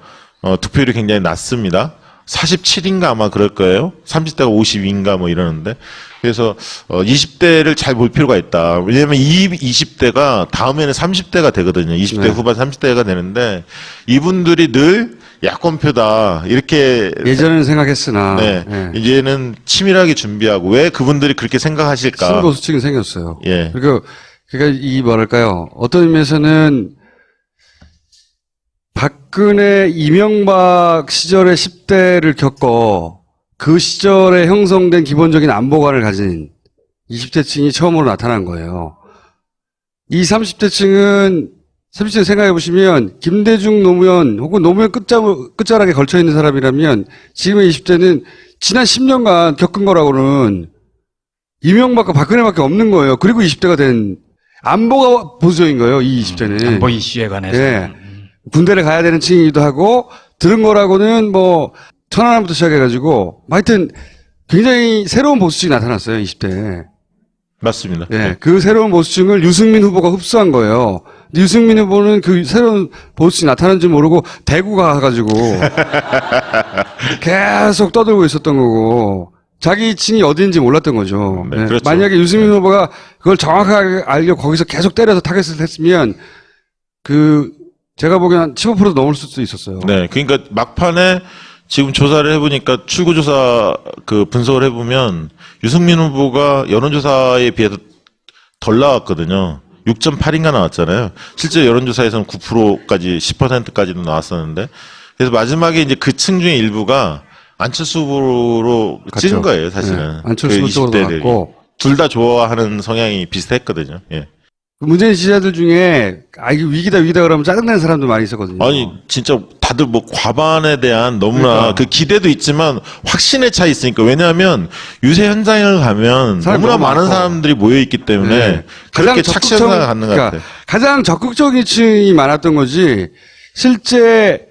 득표율이 굉장히 낮습니다. 47인가 아마 그럴 거예요. 30대가 52인가 뭐 이러는데. 그래서 20대를 잘 볼 필요가 있다. 왜냐하면 이 20대가 다음에는 30대가 되거든요. 20대 네. 후반 30대가 되는데 이분들이 늘 야권표다 이렇게 예전에는 생각했으나. 네, 예. 이제는 치밀하게 준비하고 왜 그분들이 그렇게 생각하실까? 신보수층이 생겼어요. 예. 그리고 그러니까 이 뭐랄까요. 어떤 의미에서는 박근혜, 이명박 시절의 10대를 겪어 그 시절에 형성된 기본적인 안보관을 가진 20대층이 처음으로 나타난 거예요. 이 30대층은 30대 생각해 보시면 김대중 노무현 혹은 노무현 끝자락에 걸쳐 있는 사람이라면 지금의 20대는 지난 10년간 겪은 거라고는 이명박과 박근혜밖에 없는 거예요. 그리고 20대가 된 안보가 보수적인 거예요. 이 20대는. 안보 이슈에 관해서. 예. 군대를 가야 되는 층이기도 하고 들은 거라고는 뭐 천안함부터 시작해가지고 하여튼 굉장히 새로운 보수층이 나타났어요. 20대에. 맞습니다. 예. 그 새로운 보수층을 유승민 후보가 흡수한 거예요. 근데 유승민 후보는 그 새로운 보수층이 나타난 줄 모르고 대구 가가지고 계속 떠들고 있었던 거고 자기 층이 어디인지 몰랐던 거죠. 네, 예. 그렇죠. 만약에 유승민 후보가 그걸 정확하게 알고 거기서 계속 때려서 타겟을 했으면 제가 보기엔 한 15% 넘을 수도 있었어요. 네, 그러니까 막판에 지금 조사를 해보니까 출구조사 그 분석을 해보면 유승민 후보가 여론조사에 비해서 덜 나왔거든요. 6.8인가 나왔잖아요. 실제 여론조사에서는 9%까지 10%까지도 나왔었는데 그래서 마지막에 이제 그 층 중에 일부가 안철수 후보로 찍은 거예요, 사실은. 네, 안철수 후보 쪽으로 갔고 둘 다 좋아하는 성향이 비슷했거든요. 예. 문재인 지지자들 중에 이거 위기다 그러면 짜증나는 사람도 많이 있었거든요. 아니 진짜 다들 뭐 과반에 대한 너무나 그러니까. 그 기대도 있지만 확신에 차 있으니까 왜냐하면 유세 현장을 가면 사람이 너무나 너무 많은 많고. 사람들이 모여 있기 때문에 네. 그렇게 착시한 생각을 갖는 것 같아요. 가장 적극적인 층이 많았던 거지 실제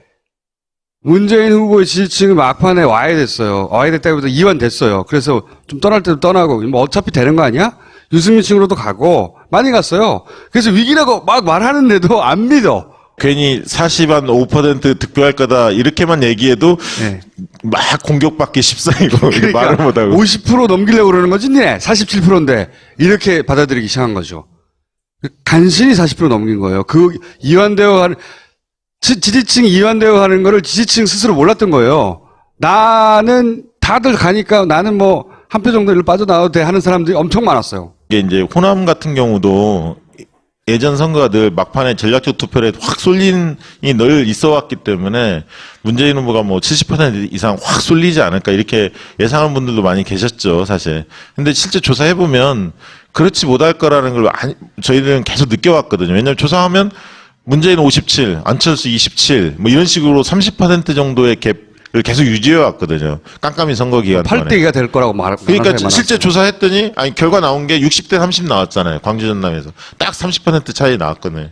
문재인 후보의 지지층은 막판에 와야 됐어요. 와야 됐다기보다 이완됐어요. 그래서 좀 떠날 때도 떠나고 뭐 어차피 되는 거 아니야? 유승민 층으로도 가고 많이 갔어요. 그래서 위기라고 막 말하는데도 안 믿어. 괜히 40한 5% 득표할 거다 이렇게만 얘기해도 네. 막 공격받기 십상이고 그러니까 말을 못하고 50% 넘기려고 그러는 거지, 네. 47%인데 이렇게 받아들이기 시작한 거죠. 간신히 40% 넘긴 거예요. 그 이완되어 가는 지지층이 이완되어 가는 거를 지지층 스스로 몰랐던 거예요. 나는 다들 가니까 나는 뭐 한 표 정도 일로 빠져나와도 돼 하는 사람들이 엄청 많았어요. 이게 이제 호남 같은 경우도 예전 선거가 늘 막판에 전략적 투표에 확 쏠림이 늘 있어 왔기 때문에 문재인 후보가 뭐 70% 이상 확 쏠리지 않을까 이렇게 예상하는 분들도 많이 계셨죠, 사실. 근데 실제 조사해보면 그렇지 못할 거라는 걸 저희들은 계속 느껴왔거든요. 왜냐하면 조사하면 문재인 57, 안철수 27, 뭐 이런 식으로 30% 정도의 갭을 계속 유지해 왔거든요. 깜깜이 선거 기간 동안에. 8대2가 될 거라고 그러니까 실제 조사했더니 결과 나온 게 60대 30 나왔잖아요. 광주 전남에서 딱 30% 차이 나왔거든요.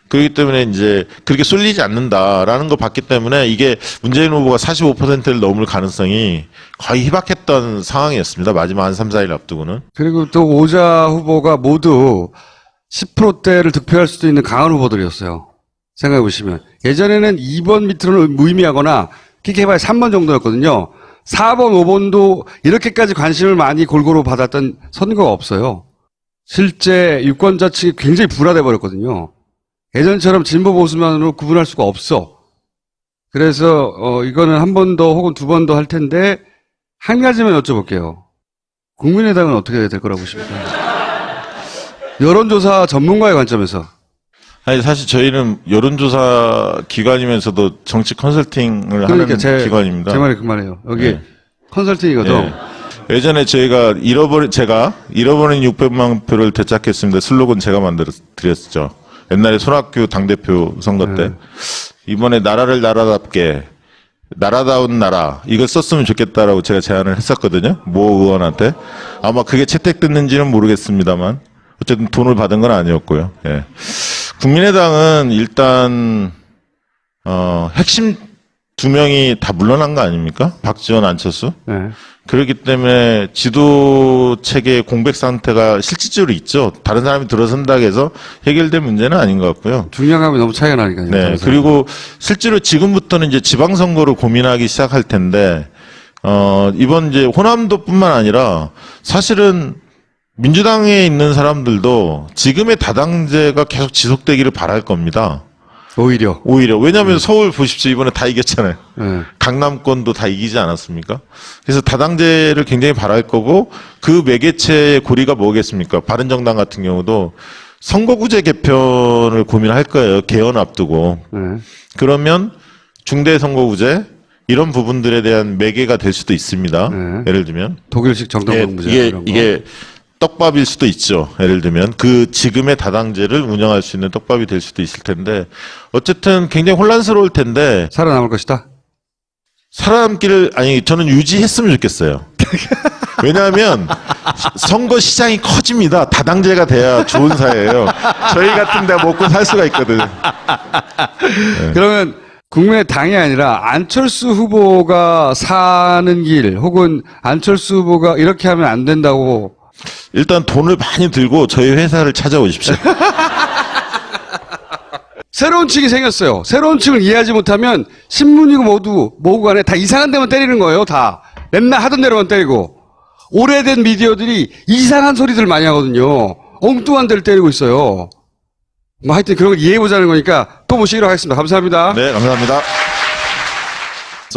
그렇기 때문에 이제 그렇게 쏠리지 않는다라는 걸 봤기 때문에 이게 문재인 후보가 45%를 넘을 가능성이 거의 희박했던 상황이었습니다. 마지막 한 3, 4일 앞두고는. 그리고 또 오자 후보가 모두 10%대를 득표할 수도 있는 강한 후보들이었어요. 생각해 보시면. 예전에는 2번 밑으로는 무의미하거나 그렇게 해봐야 3번 정도였거든요. 4번, 5번도 이렇게까지 관심을 많이 골고루 받았던 선거가 없어요. 실제 유권자층이 굉장히 분화돼 버렸거든요. 예전처럼 진보 보수만으로 구분할 수가 없어. 그래서 이거는 한 번 더 혹은 두 번 더 할 텐데 한 가지만 여쭤볼게요. 국민의당은 어떻게 될 거라고 보십니까? 여론조사 전문가의 관점에서. 아니 사실 저희는 여론조사 기관이면서도 정치 컨설팅을 그러니까 하는 기관입니다. 제 말이 그 말이에요. 여기 네. 컨설팅이거든. 예. 예전에 제가 잃어버린 600만 표를 되찾겠습니다. 슬로건 제가 만들어 드렸죠. 옛날에 손학규 당대표 선거 때 이번에 나라를 나라답게 나라다운 나라 이걸 썼으면 좋겠다라고 제가 제안을 했었거든요. 모 의원한테 아마 그게 채택됐는지는 모르겠습니다만 어쨌든 돈을 받은 건 아니었고요. 예. 국민의당은 일단 핵심 두 명이 다 물러난 거 아닙니까? 박지원, 안철수. 네. 그렇기 때문에 지도 체계의 공백 상태가 실질적으로 있죠. 다른 사람이 들어선다고 해서 해결될 문제는 아닌 것 같고요. 중량감이 너무 차이가 나니까요. 네. 그리고 실제로 지금부터는 이제 지방선거를 고민하기 시작할 텐데, 이번 이제 호남도뿐만 아니라 사실은 민주당에 있는 사람들도 지금의 다당제가 계속 지속되기를 바랄 겁니다. 오히려. 왜냐하면 서울 보십시오. 이번에 다 이겼잖아요. 네. 강남권도 다 이기지 않았습니까? 그래서 다당제를 굉장히 바랄 거고 그 매개체의 고리가 뭐겠습니까? 바른정당 같은 경우도 선거구제 개편을 고민할 거예요. 개헌 앞두고. 네. 그러면 중대선거구제 이런 부분들에 대한 매개가 될 수도 있습니다. 네. 예를 들면 독일식 정당방무제 이런 거. 이게 떡밥일 수도 있죠. 예를 들면 그 지금의 다당제를 운영할 수 있는 떡밥이 될 수도 있을 텐데 어쨌든 굉장히 혼란스러울 텐데 살아남을 것이다. 살아남기를 아니 저는 유지했으면 좋겠어요. 왜냐하면 선거 시장이 커집니다. 다당제가 돼야 좋은 사회예요. 저희 같은 데 먹고 살 수가 있거든. 그러면 국민의당이 아니라 안철수 후보가 사는 길 혹은 안철수 후보가 이렇게 하면 안 된다고. 일단 돈을 많이 들고 저희 회사를 찾아오십시오. 새로운 층이 생겼어요. 새로운 층을 이해하지 못하면 신문이고 뭐고 간에 다 이상한 데만 때리는 거예요. 다. 맨날 하던 대로만 때리고. 오래된 미디어들이 이상한 소리들 많이 하거든요. 엉뚱한 데를 때리고 있어요. 뭐 하여튼 그런 걸 이해해보자는 거니까 또 모시기로 하겠습니다. 감사합니다. 네, 감사합니다.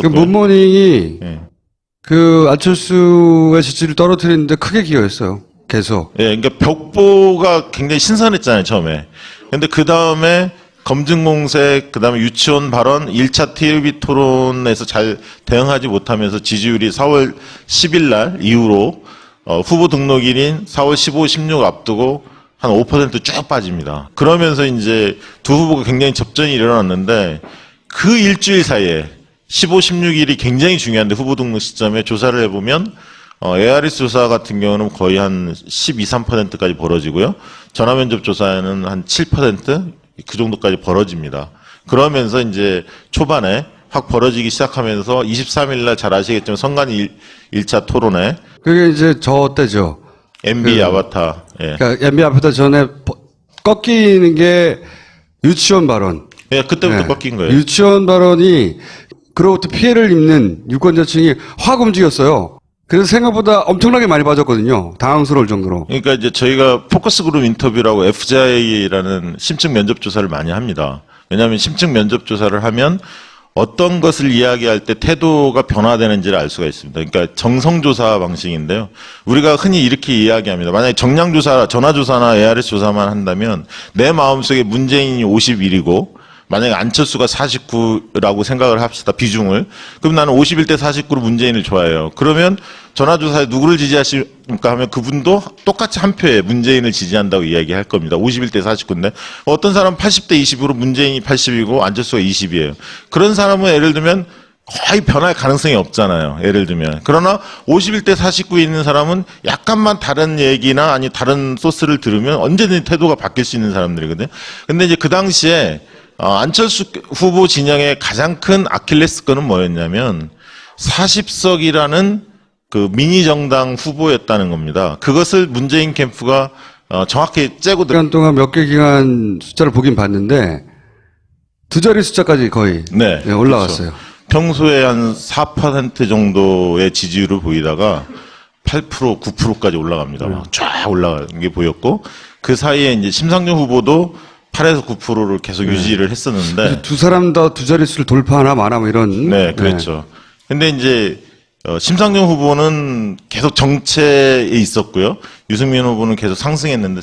그 문모닝이 예. 그 안철수의 지지를 떨어뜨리는데 크게 기여했어요. 계속. 예, 그러니까 벽보가 굉장히 신선했잖아요, 처음에. 근데 그 다음에 검증공색, 그 다음에 유치원 발언, 1차 TV 토론에서 잘 대응하지 못하면서 지지율이 4월 10일 날 이후로 후보 등록일인 4월 15, 16 앞두고 한 5%쭉 빠집니다. 그러면서 이제 두 후보가 굉장히 접전이 일어났는데 그 일주일 사이에 15, 16일이 굉장히 중요한데 후보 등록 시점에 조사를 해보면 ARS 조사 같은 경우는 거의 한 12, 13%까지 벌어지고요. 전화면접 조사에는 한 7%? 그 정도까지 벌어집니다. 그러면서 이제 초반에 확 벌어지기 시작하면서 23일 날 잘 아시겠지만 선관 1차 토론회 그게 이제 저 때죠. MB 아바타 예. 그러니까 MB 앞에다 전에 꺾이는 게 유치원 발언. 예, 그때부터 네. 꺾인 거예요. 유치원 발언이 그로부터 피해를 입는 유권자층이 확 움직였어요. 그래서 생각보다 엄청나게 많이 빠졌거든요. 당황스러울 정도로. 그러니까 이제 저희가 포커스 그룹 인터뷰라고 FJ라는 심층 면접 조사를 많이 합니다. 왜냐하면 심층 면접 조사를 하면 어떤 것을 이야기할 때 태도가 변화되는지를 알 수가 있습니다. 그러니까 정성조사 방식인데요. 우리가 흔히 이렇게 이야기합니다. 만약에 정량조사, 전화조사나 ARS 조사만 한다면 내 마음속에 문재인이 51이고 만약에 안철수가 49라고 생각을 합시다. 비중을. 그럼 나는 51대 49로 문재인을 좋아해요. 그러면 전화조사에 누구를 지지하십니까 하면 그분도 똑같이 한 표에 문재인을 지지한다고 이야기할 겁니다. 51대 49인데 어떤 사람은 80대 20으로 문재인이 80이고 안철수가 20이에요. 그런 사람은 예를 들면 거의 변할 가능성이 없잖아요. 예를 들면. 그러나 51대 49에 있는 사람은 약간만 다른 얘기나 아니 다른 소스를 들으면 언제든지 태도가 바뀔 수 있는 사람들이거든요. 근데 이제 그 당시에 안철수 후보 진영의 가장 큰 아킬레스건은 뭐였냐면 40석이라는 그 미니 정당 후보였다는 겁니다. 그것을 문재인 캠프가 정확히 째고 시간 동안 몇 개 기간 숫자를 보긴 봤는데 두 자리 숫자까지 거의 네, 올라갔어요. 그렇죠. 평소에 한 4% 정도의 지지율을 보이다가 8%, 9%까지 올라갑니다. 쫙 올라가는 게 보였고 그 사이에 이제 심상정 후보도 8에서 9%를 계속 유지를 했었는데 두 사람 다 두 자릿수를 돌파하나 마나 뭐 이런. 네, 그렇죠. 근데 이제 심상정 후보는 계속 정체에 있었고요. 유승민 후보는 계속 상승했는데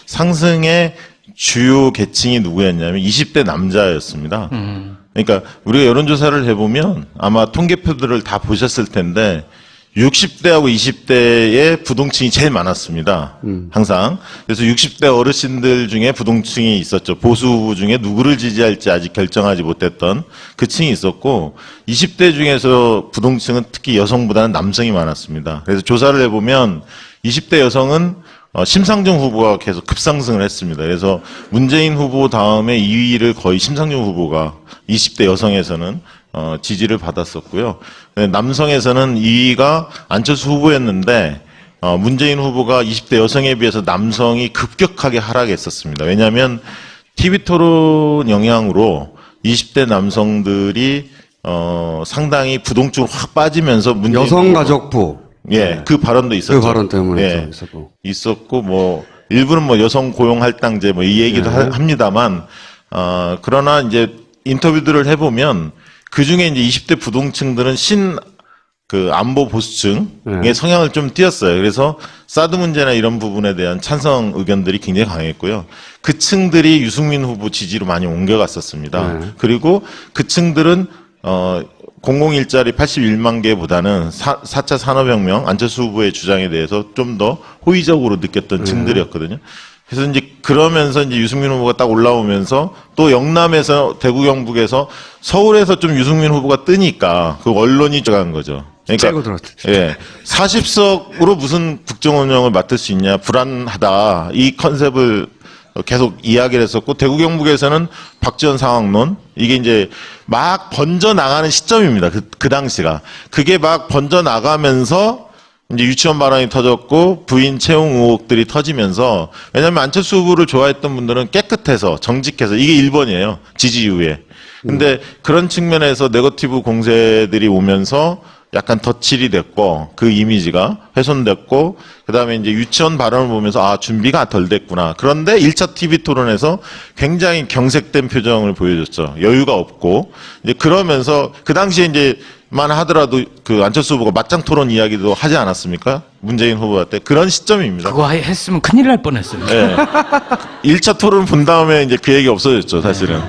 상승의 주요 계층이 누구였냐면 20대 남자였습니다. 그러니까 우리가 여론조사를 해보면 아마 통계표들을 다 보셨을 텐데 60대하고 20대의 부동층이 제일 많았습니다. 항상. 그래서 60대 어르신들 중에 부동층이 있었죠. 보수 후보 중에 누구를 지지할지 아직 결정하지 못했던 그 층이 있었고 20대 중에서 부동층은 특히 여성보다는 남성이 많았습니다. 그래서 조사를 해보면 20대 여성은 심상정 후보가 계속 급상승을 했습니다. 그래서 문재인 후보 다음에 2위를 거의 심상정 후보가 20대 여성에서는 지지를 받았었고요. 남성에서는 2위가 안철수 후보였는데 문재인 후보가 20대 여성에 비해서 남성이 급격하게 하락했었습니다. 왜냐하면 TV 토론 영향으로 20대 남성들이 상당히 부동층으로 확 빠지면서 문재인 여성가족부. 예, 그 발언도 있었죠. 그 발언 때문에 예, 있었고. 뭐 일부는 뭐 여성 고용 할당제 뭐 이 얘기도 합니다만 그러나 이제 인터뷰들을 해보면 그 중에 이제 20대 부동층들은 그 안보 보수층의 네. 성향을 좀 띄었어요. 그래서 사드 문제나 이런 부분에 대한 찬성 의견들이 굉장히 강했고요. 그 층들이 유승민 후보 지지로 많이 옮겨갔었습니다. 네. 그리고 그 층들은 공공일자리 81만 개보다는 4차 산업혁명 안철수 후보의 주장에 대해서 좀 더 호의적으로 느꼈던 층들이었거든요. 그래서 이제 그러면서 이제 유승민 후보가 딱 올라오면서 또 영남에서 대구 경북에서 서울에서 좀 유승민 후보가 뜨니까 그 언론이 들어간 거죠. 째고 들었죠. 예, 40석으로 무슨 국정 운영을 맡을 수 있냐 불안하다 이 컨셉을 계속 이야기를 했었고 대구 경북에서는 박지원 상황론 이게 이제 막 번져 나가는 시점입니다. 그 당시가 그게 막 번져 나가면서 이제 유치원 발언이 터졌고 부인 채용 의혹들이 터지면서 왜냐하면 안철수 후보를 좋아했던 분들은 깨끗해서 정직해서 이게 1번이에요. 지지 이후에. 근데 그런 측면에서 네거티브 공세들이 오면서 약간 덧칠이 됐고 그 이미지가 훼손됐고 그다음에 이제 유치원 발언을 보면서 아 준비가 덜 됐구나. 그런데 1차 TV 토론에서 굉장히 경색된 표정을 보여줬죠. 여유가 없고 이제 그러면서 그 당시에 이제 만 하더라도 그 안철수 후보가 맞짱 토론 이야기도 하지 않았습니까? 문재인 후보한테 그런 시점입니다. 그거 했으면 큰일 날 뻔했어요. 네. 1차 토론 본 다음에 이제 그 얘기 없어졌죠, 사실은.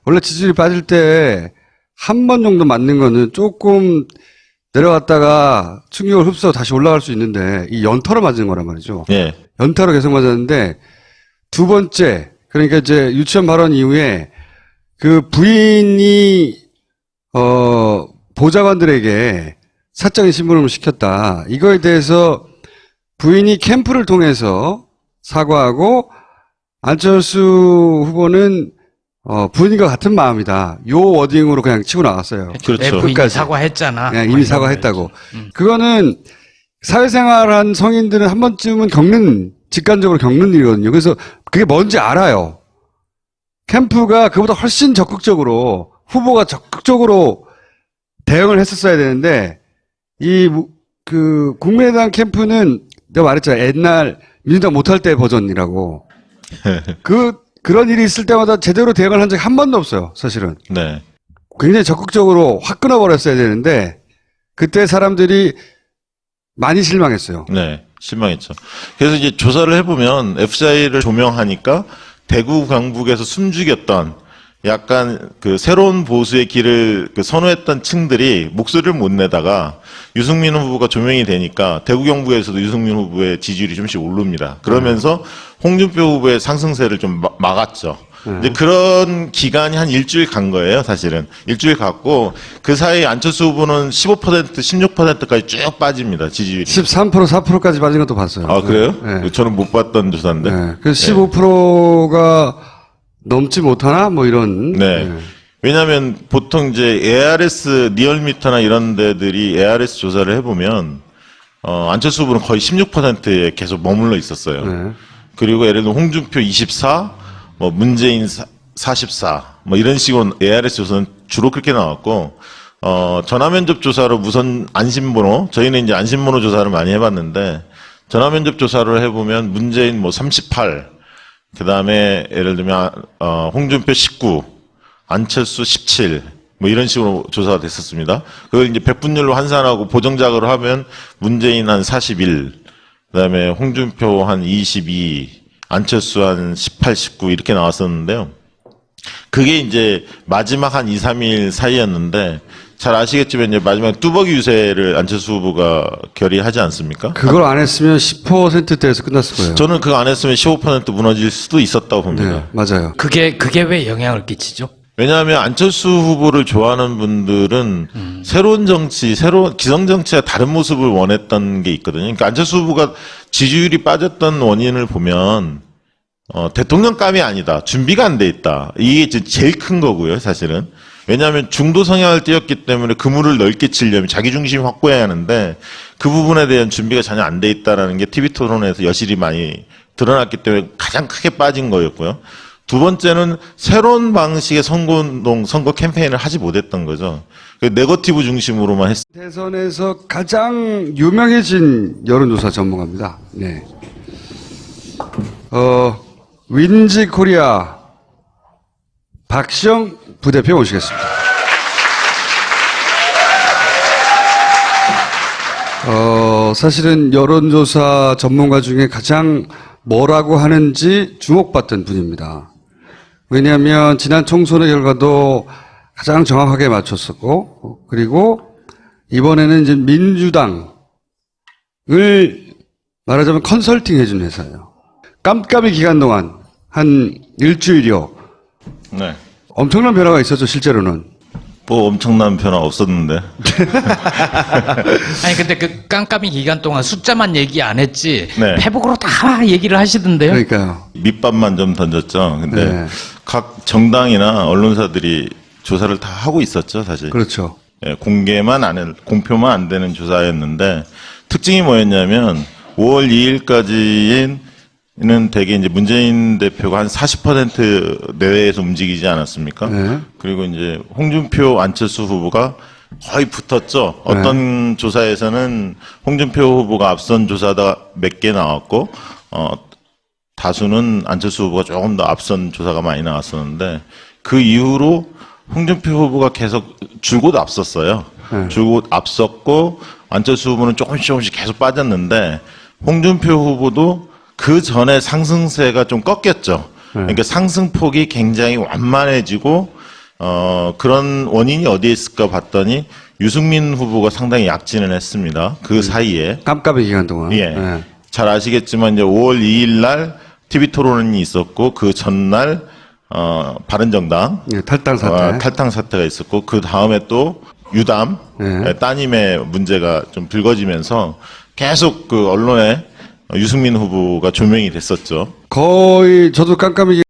원래 지지율이 빠질 때 한 번 정도 맞는 거는 조금 내려갔다가 충격을 흡수하고 다시 올라갈 수 있는데 이 연타로 맞은 거란 말이죠. 예. 연타로 계속 맞았는데 두 번째 그러니까 이제 유치원 발언 이후에 그 부인이 보좌관들에게 사적인 심부름을 시켰다. 이거에 대해서 부인이 캠프를 통해서 사과하고 안철수 후보는 부인과 같은 마음이다. 요 워딩으로 그냥 치고 나갔어요. 그렇죠. 내 부인이 끝까지. 사과했잖아. 그냥 뭐 이미 이런 사과했다고. 거지. 그거는 사회생활한 성인들은 한 번쯤은 직관적으로 겪는 일이거든요. 그래서 그게 뭔지 알아요. 캠프가 그보다 훨씬 적극적으로, 후보가 적극적으로 대응을 했었어야 되는데, 국민의당 캠프는 내가 말했잖아. 옛날 민주당 못할 때 버전이라고. 그런 일이 있을 때마다 제대로 대응을 한 적이 한 번도 없어요. 사실은. 네. 굉장히 적극적으로 확 끊어버렸어야 되는데 그때 사람들이 많이 실망했어요. 네. 실망했죠. 그래서 이제 조사를 해보면 FCI를 조명하니까 대구 강북에서 숨죽였던 약간 그 새로운 보수의 길을 선호했던 층들이 목소리를 못 내다가 유승민 후보가 조명이 되니까 대구 경북에서도 유승민 후보의 지지율이 좀씩 오릅니다. 그러면서 홍준표 후보의 상승세를 좀 막았죠. 이제 그런 기간이 한 일주일 간 거예요, 사실은. 일주일 갔고, 그 사이에 안철수 후보는 15%, 16%까지 쭉 빠집니다, 지지율이. 13%, 4%까지 빠진 것도 봤어요. 아, 그래요? 네. 저는 못 봤던 조사인데. 네. 그래서 15%가 넘지 못하나? 뭐 이런. 네. 왜냐하면 보통 이제 ARS 리얼미터나 이런 데들이 ARS 조사를 해보면 안철수 후보는 거의 16%에 계속 머물러 있었어요. 네. 그리고 예를 들면 홍준표 24, 뭐 문재인 44, 뭐 이런 식으로 ARS 조사는 주로 그렇게 나왔고 전화면접 조사로 우선 안심번호, 저희는 이제 안심번호 조사를 많이 해봤는데 전화면접 조사를 해보면 문재인 뭐 38, 그 다음에 예를 들면 홍준표 19, 안철수 17, 뭐 이런 식으로 조사가 됐었습니다. 그걸 이제 백분율로 환산하고 보정작으로 하면 문재인 한 41, 그 다음에 홍준표 한 22, 안철수 한 18, 19 이렇게 나왔었는데요. 그게 이제 마지막 한 2, 3일 사이였는데 잘 아시겠지만 이제 마지막 뚜벅이 유세를 안철수 후보가 결의하지 않습니까? 그걸 안 했으면 10%대에서 끝났을 거예요. 저는 그거 안 했으면 15% 무너질 수도 있었다고 봅니다. 네, 맞아요. 그게 왜 영향을 끼치죠? 왜냐하면 안철수 후보를 좋아하는 분들은 새로운 정치, 기성 정치와 다른 모습을 원했던 게 있거든요. 그러니까 안철수 후보가 지지율이 빠졌던 원인을 보면 대통령감이 아니다. 준비가 안 돼 있다. 이게 이제 제일 큰 거고요, 사실은. 왜냐하면 중도 성향을 띄었기 때문에 그물을 넓게 치려면 자기 중심 확보해야 하는데 그 부분에 대한 준비가 전혀 안 돼 있다라는 게 TV 토론에서 여실히 많이 드러났기 때문에 가장 크게 빠진 거였고요. 두 번째는 새로운 방식의 선거운동, 선거 캠페인을 하지 못했던 거죠. 네거티브 중심으로만 했어요. 대선에서 가장 유명해진 여론조사 전문가입니다. 네. 윈지 코리아 박시영 부대표 모시겠습니다. 사실은 여론조사 전문가 중에 가장 뭐라고 하는지 주목받던 분입니다. 왜냐하면 지난 총선의 결과도 가장 정확하게 맞췄었고, 그리고 이번에는 이제 민주당을 말하자면 컨설팅 해준 회사예요. 깜깜이 기간 동안 한 일주일여 네. 엄청난 변화가 있었죠, 실제로는. 뭐 엄청난 변화 없었는데. 아니 근데 그 깜깜이 기간 동안 숫자만 얘기 안 했지 네. 페북으로 다 얘기를 하시던데요. 그러니까요. 밑밥만 좀 던졌죠. 근데 네. 각 정당이나 언론사들이 조사를 다 하고 있었죠, 사실. 그렇죠. 예, 공표만 안 되는 조사였는데 특징이 뭐였냐면 5월 2일까지는 대개 이제 문재인 대표가 한 40% 내외에서 움직이지 않았습니까? 네. 그리고 이제 홍준표, 안철수 후보가 거의 붙었죠. 어떤 조사에서는 홍준표 후보가 앞선 조사다 몇 개 나왔고, 다수는 안철수 후보가 조금 더 앞선 조사가 많이 나왔었는데 그 이후로 홍준표 후보가 계속 줄곧 앞섰어요. 줄곧 앞섰고 안철수 후보는 조금씩 계속 빠졌는데 홍준표 후보도 그 전에 상승세가 좀 꺾였죠. 그러니까 상승폭이 굉장히 완만해지고 그런 원인이 어디에 있을까 봤더니 유승민 후보가 상당히 약진을 했습니다. 그 사이에. 깜깜이 기간 동안. 예. 네. 잘 아시겠지만 이제 5월 2일 날 TV 토론이 있었고 그 전날 바른정당 예, 탈당 사태. 탈당 사태가 있었고 그 다음에 또 유담 네. 따님의 문제가 좀 불거지면서 계속 그 언론에 유승민 후보가 조명이 됐었죠. 거의 저도 깜깜이